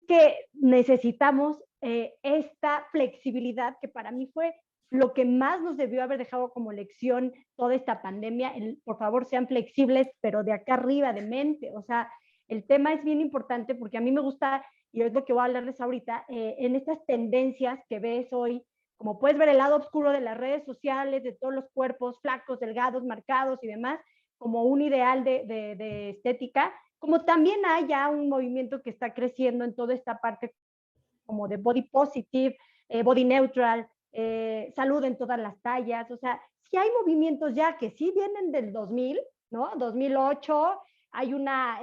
que necesitamos esta flexibilidad que para mí fue lo que más nos debió haber dejado como lección toda esta pandemia. Por favor, sean flexibles, pero de acá arriba, de mente, o sea, el tema es bien importante porque a mí me gusta, y es lo que voy a hablarles ahorita, en estas tendencias que ves hoy, como puedes ver el lado oscuro de las redes sociales, de todos los cuerpos flacos, delgados, marcados y demás, como un ideal de estética, como también hay ya un movimiento que está creciendo en toda esta parte como de body positive, body neutral, salud en todas las tallas, o sea, sí hay movimientos ya que sí vienen del 2000, ¿no? 2008, hay una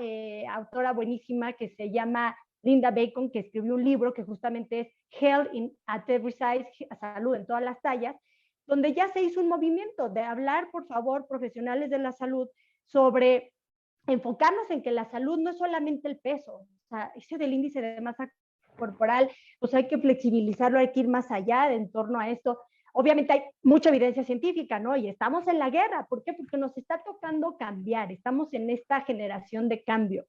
autora buenísima que se llama Linda Bacon, que escribió un libro que justamente es Health at Every Size, salud en todas las tallas, donde ya se hizo un movimiento de hablar, por favor, profesionales de la salud, sobre enfocarnos en que la salud no es solamente el peso, o sea, ese del índice de masa corporal, pues hay que flexibilizarlo, hay que ir más allá en torno a esto. Obviamente hay mucha evidencia científica, ¿no? Y estamos en la guerra. ¿Por qué? Porque nos está tocando cambiar. Estamos en esta generación de cambio.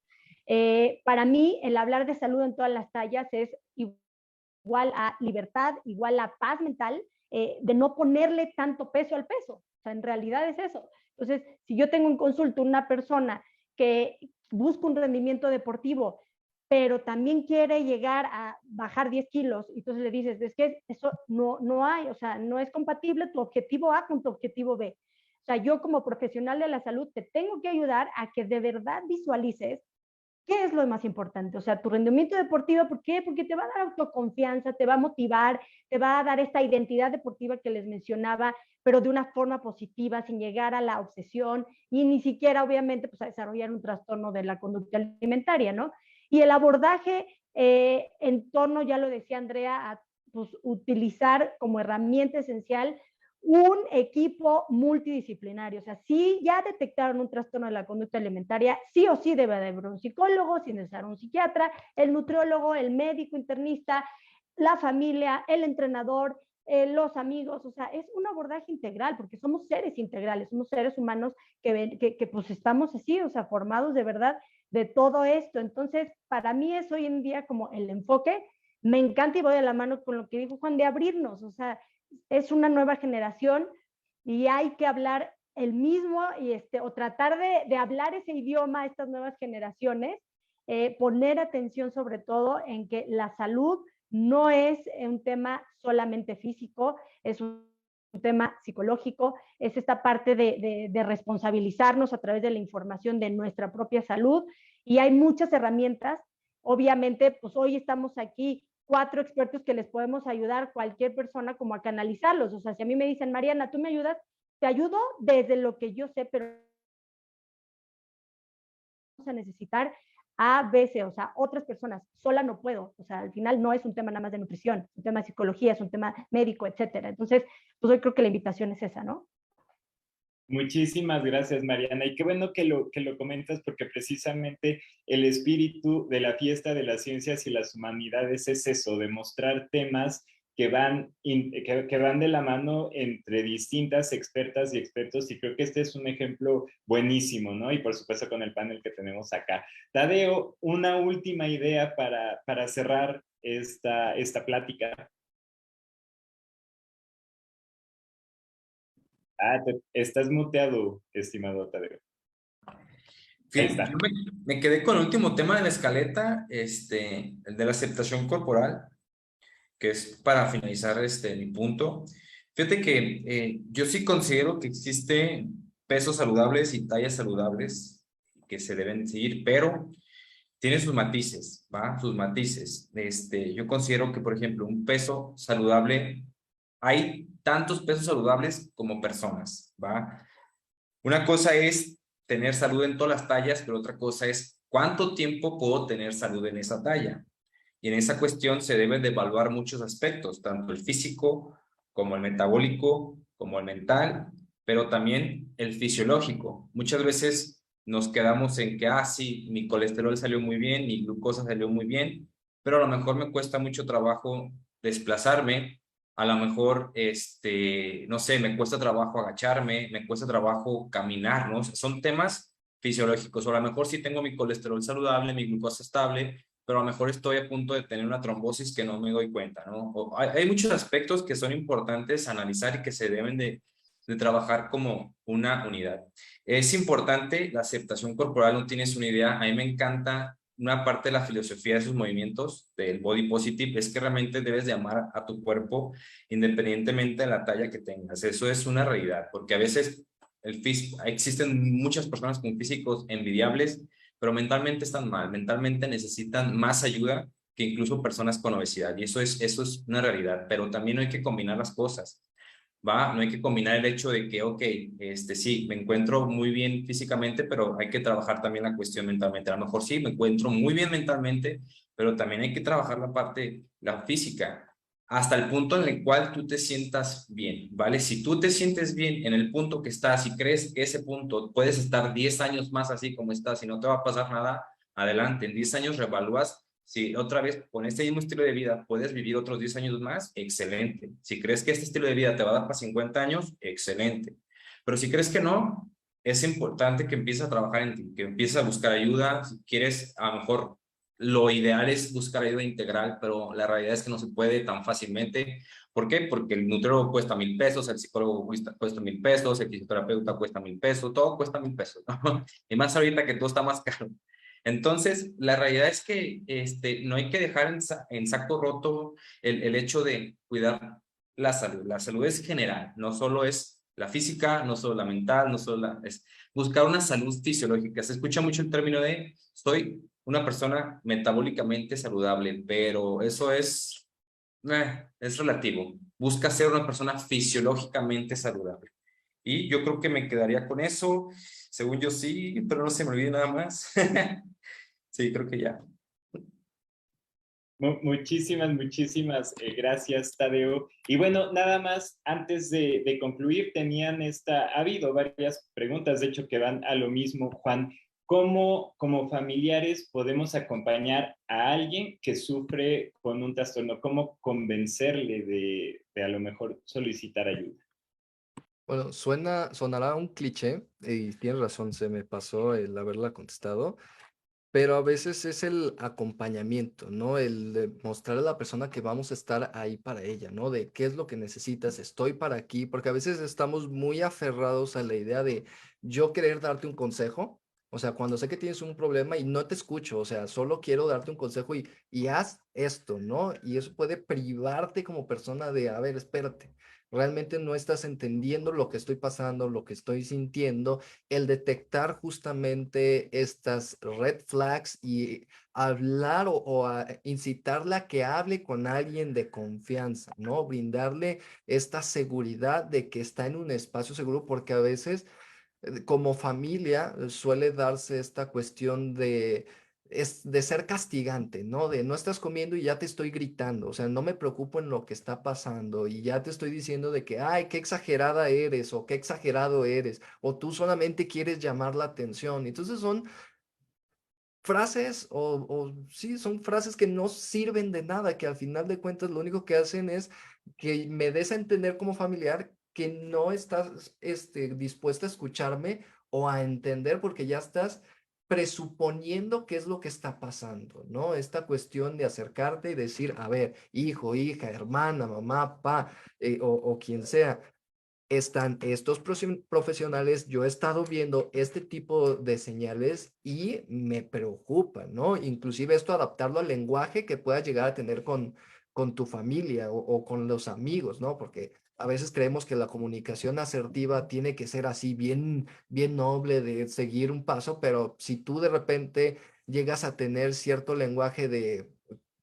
Para mí, el hablar de salud en todas las tallas es igual a libertad, igual a paz mental, de no ponerle tanto peso al peso. O sea, en realidad es eso. Entonces, si yo tengo en consulta una persona que busca un rendimiento deportivo, pero también quiere llegar a bajar 10 kilos, y entonces le dices, es que eso no hay, o sea, no es compatible tu objetivo A con tu objetivo B. O sea, yo como profesional de la salud te tengo que ayudar a que de verdad visualices ¿qué es lo más importante? O sea, tu rendimiento deportivo, ¿por qué? Porque te va a dar autoconfianza, te va a motivar, te va a dar esta identidad deportiva que les mencionaba, pero de una forma positiva, sin llegar a la obsesión y ni siquiera, obviamente, pues a desarrollar un trastorno de la conducta alimentaria, ¿no? Y el abordaje en torno, ya lo decía Andrea, a pues, utilizar como herramienta esencial un equipo multidisciplinario. O sea, si ya detectaron un trastorno de la conducta alimentaria, sí o sí debe haber un psicólogo, sin necesidad un psiquiatra, el nutriólogo, el médico internista, la familia, el entrenador, los amigos. O sea, es un abordaje integral, porque somos seres integrales, somos seres humanos que pues estamos así, o sea, formados de verdad de todo esto. Entonces, para mí es hoy en día como el enfoque. Me encanta y voy de la mano con lo que dijo Juan de abrirnos, o sea, es una nueva generación y hay que hablar el mismo y o tratar de hablar ese idioma a estas nuevas generaciones, poner atención sobre todo en que la salud no es un tema solamente físico, es un tema psicológico, es esta parte de responsabilizarnos a través de la información de nuestra propia salud y hay muchas herramientas. Obviamente, pues hoy estamos aquí 4 expertos que les podemos ayudar cualquier persona como a canalizarlos. O sea, si a mí me dicen, Mariana, ¿tú me ayudas? Te ayudo desde lo que yo sé, pero vamos a necesitar A, B, C, o sea, otras personas. Sola no puedo. O sea, al final no es un tema nada más de nutrición, es un tema de psicología, es un tema médico, etcétera. Entonces, pues hoy creo que la invitación es esa, ¿no? Muchísimas gracias, Mariana. Y qué bueno que lo comentas, porque precisamente el espíritu de la fiesta de las ciencias y las humanidades es eso, demostrar temas que van de la mano entre distintas expertas y expertos, y creo que este es un ejemplo buenísimo, ¿no? Y por supuesto con el panel que tenemos acá. Tadeo, una última idea para cerrar esta plática. Estás muteado, estimado Tadeo. Fíjate, yo me quedé con el último tema de la escaleta, el de la aceptación corporal, que es para finalizar mi punto. Fíjate que yo sí considero que existen pesos saludables y tallas saludables que se deben seguir, pero tiene sus matices, ¿va? Sus matices. Yo considero que, por ejemplo, un peso saludable, hay tantos pesos saludables como personas, ¿va? Una cosa es tener salud en todas las tallas, pero otra cosa es cuánto tiempo puedo tener salud en esa talla. Y en esa cuestión se deben de evaluar muchos aspectos, tanto el físico como el metabólico, como el mental, pero también el fisiológico. Muchas veces nos quedamos en que, sí, mi colesterol salió muy bien, mi glucosa salió muy bien, pero a lo mejor me cuesta mucho trabajo desplazarme, a lo mejor, no sé, me cuesta trabajo agacharme, me cuesta trabajo caminar, ¿no? Son temas fisiológicos, o a lo mejor sí tengo mi colesterol saludable, mi glucosa estable, pero a lo mejor estoy a punto de tener una trombosis que no me doy cuenta, ¿no? Hay muchos aspectos que son importantes analizar y que se deben de trabajar como una unidad. Es importante la aceptación corporal, no tienes una idea, a mí me encanta una parte de la filosofía de sus movimientos, del body positive, es que realmente debes de amar a tu cuerpo independientemente de la talla que tengas. Eso es una realidad, porque a veces existen muchas personas con físicos envidiables, pero mentalmente están mal, mentalmente necesitan más ayuda que incluso personas con obesidad, y eso es una realidad, pero también no hay que combinar las cosas, ¿va? No hay que combinar el hecho de que, ok, sí, me encuentro muy bien físicamente, pero hay que trabajar también la cuestión mentalmente. A lo mejor sí, me encuentro muy bien mentalmente, pero también hay que trabajar la física, hasta el punto en el cual tú te sientas bien, ¿vale? Si tú te sientes bien en el punto que estás y crees que ese punto puedes estar 10 años más así como estás y no te va a pasar nada, adelante, en 10 años revalúas. Si otra vez con este mismo estilo de vida puedes vivir otros 10 años más, excelente. Si crees que este estilo de vida te va a dar para 50 años, excelente. Pero si crees que no, es importante que empieces a trabajar en ti, que empieces a buscar ayuda. Si quieres, a lo mejor lo ideal es buscar ayuda integral, pero la realidad es que no se puede tan fácilmente. ¿Por qué? Porque el nutriólogo cuesta 1,000 pesos, el psicólogo cuesta 1,000 pesos, el fisioterapeuta cuesta 1,000 pesos, todo cuesta 1,000 pesos, ¿no? Y más ahorita que todo está más caro. Entonces, la realidad es que no hay que dejar en saco roto el hecho de cuidar la salud. La salud es general, no solo es la física, no solo la mental, no solo es buscar una salud fisiológica. Se escucha mucho el término de estoy una persona metabólicamente saludable, pero eso es relativo. Busca ser una persona fisiológicamente saludable. Y yo creo que me quedaría con eso. Según yo sí, pero no se me olvide nada más. Sí, creo que ya. Muchísimas gracias, Tadeo. Y bueno, nada más, antes de concluir, ha habido varias preguntas, de hecho, que van a lo mismo, Juan. ¿Cómo, como familiares, podemos acompañar a alguien que sufre con un trastorno? ¿Cómo convencerle de a lo mejor solicitar ayuda? Bueno, sonará un cliché, y tienes razón, se me pasó el haberla contestado, pero a veces es el acompañamiento, ¿no? El de mostrarle a la persona que vamos a estar ahí para ella, ¿no? De qué es lo que necesitas, estoy para aquí, porque a veces estamos muy aferrados a la idea de yo querer darte un consejo, o sea, cuando sé que tienes un problema y no te escucho, o sea, solo quiero darte un consejo y haz esto, ¿no? Y eso puede privarte como persona de, a ver, espérate. Realmente no estás entendiendo lo que estoy pasando, lo que estoy sintiendo, el detectar justamente estas red flags y hablar incitarla a que hable con alguien de confianza, ¿no? Brindarle esta seguridad de que está en un espacio seguro, porque a veces como familia suele darse esta cuestión de ser castigante, ¿no? De no estás comiendo y ya te estoy gritando, o sea, no me preocupo en lo que está pasando y ya te estoy diciendo de que, ay, qué exagerada eres o qué exagerado eres, o tú solamente quieres llamar la atención. Entonces son frases o sí, son frases que no sirven de nada, que al final de cuentas lo único que hacen es que me des a entender como familiar que no estás dispuesta a escucharme o a entender porque ya estás presuponiendo qué es lo que está pasando, ¿no? Esta cuestión de acercarte y decir, a ver, hijo, hija, hermana, mamá, papá, o quien sea, están estos profesionales, yo he estado viendo este tipo de señales y me preocupa, ¿no? Inclusive esto adaptarlo al lenguaje que puedas llegar a tener con tu familia o con los amigos, ¿no? Porque a veces creemos que la comunicación asertiva tiene que ser así, bien, bien noble de seguir un paso, pero si tú de repente llegas a tener cierto lenguaje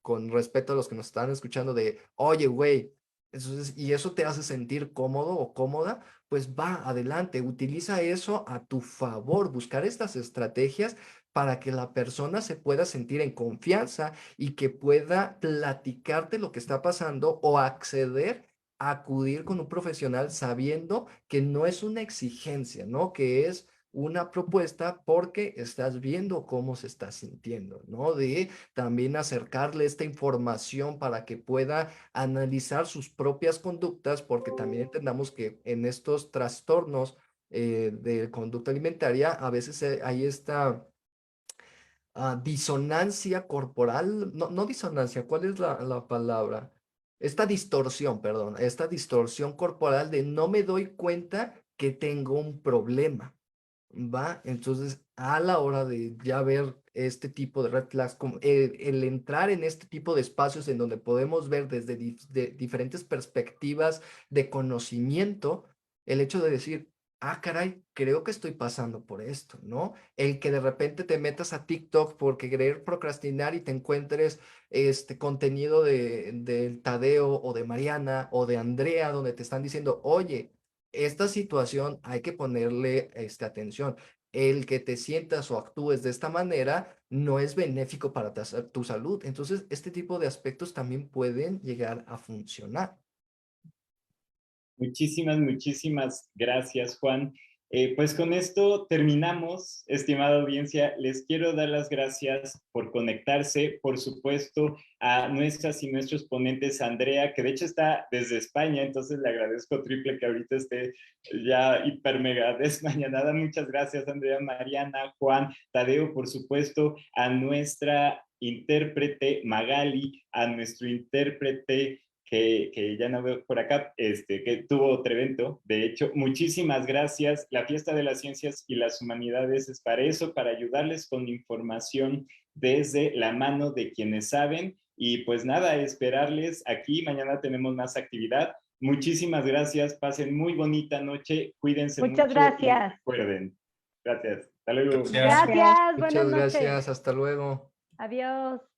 con respeto a los que nos están escuchando, de, oye, güey, entonces, y eso te hace sentir cómodo o cómoda, pues va adelante, utiliza eso a tu favor, buscar estas estrategias para que la persona se pueda sentir en confianza y que pueda platicarte lo que está pasando o acceder a acudir con un profesional sabiendo que no es una exigencia, ¿no? Que es una propuesta porque estás viendo cómo se está sintiendo, ¿no? De también acercarle esta información para que pueda analizar sus propias conductas, porque también entendamos que en estos trastornos de conducta alimentaria a veces hay esta disonancia corporal, no disonancia, ¿cuál es la palabra? Esta distorsión, perdón, esta distorsión corporal de no me doy cuenta que tengo un problema. ¿Va? Entonces, a la hora de ya ver este tipo de red flags, como el entrar en este tipo de espacios en donde podemos ver desde de diferentes perspectivas de conocimiento, el hecho de decir, ah, caray, creo que estoy pasando por esto, ¿no? El que de repente te metas a TikTok porque querer procrastinar y te encuentres este contenido del Tadeo o de Mariana o de Andrea, donde te están diciendo, oye, esta situación hay que ponerle atención. El que te sientas o actúes de esta manera no es benéfico para tu salud. Entonces, este tipo de aspectos también pueden llegar a funcionar. Muchísimas gracias, Juan. Pues con esto terminamos, estimada audiencia. Les quiero dar las gracias por conectarse, por supuesto, a nuestras y nuestros ponentes, Andrea, que de hecho está desde España, entonces le agradezco triple que ahorita esté ya hiper mega desmañanada. Muchas gracias, Andrea, Mariana, Juan, Tadeo, por supuesto, a nuestra intérprete Magali, a nuestro intérprete que ya no veo por acá, que tuvo otro evento. De hecho, muchísimas gracias. La Fiesta de las Ciencias y las Humanidades es para eso, para ayudarles con información desde la mano de quienes saben. Y pues nada, esperarles aquí. Mañana tenemos más actividad. Muchísimas gracias. Pasen muy bonita noche. Cuídense Muchas mucho. gracias. Y recuerden. Gracias. Hasta luego. Gracias. Buenas Muchas noches. gracias. Hasta luego. Adiós.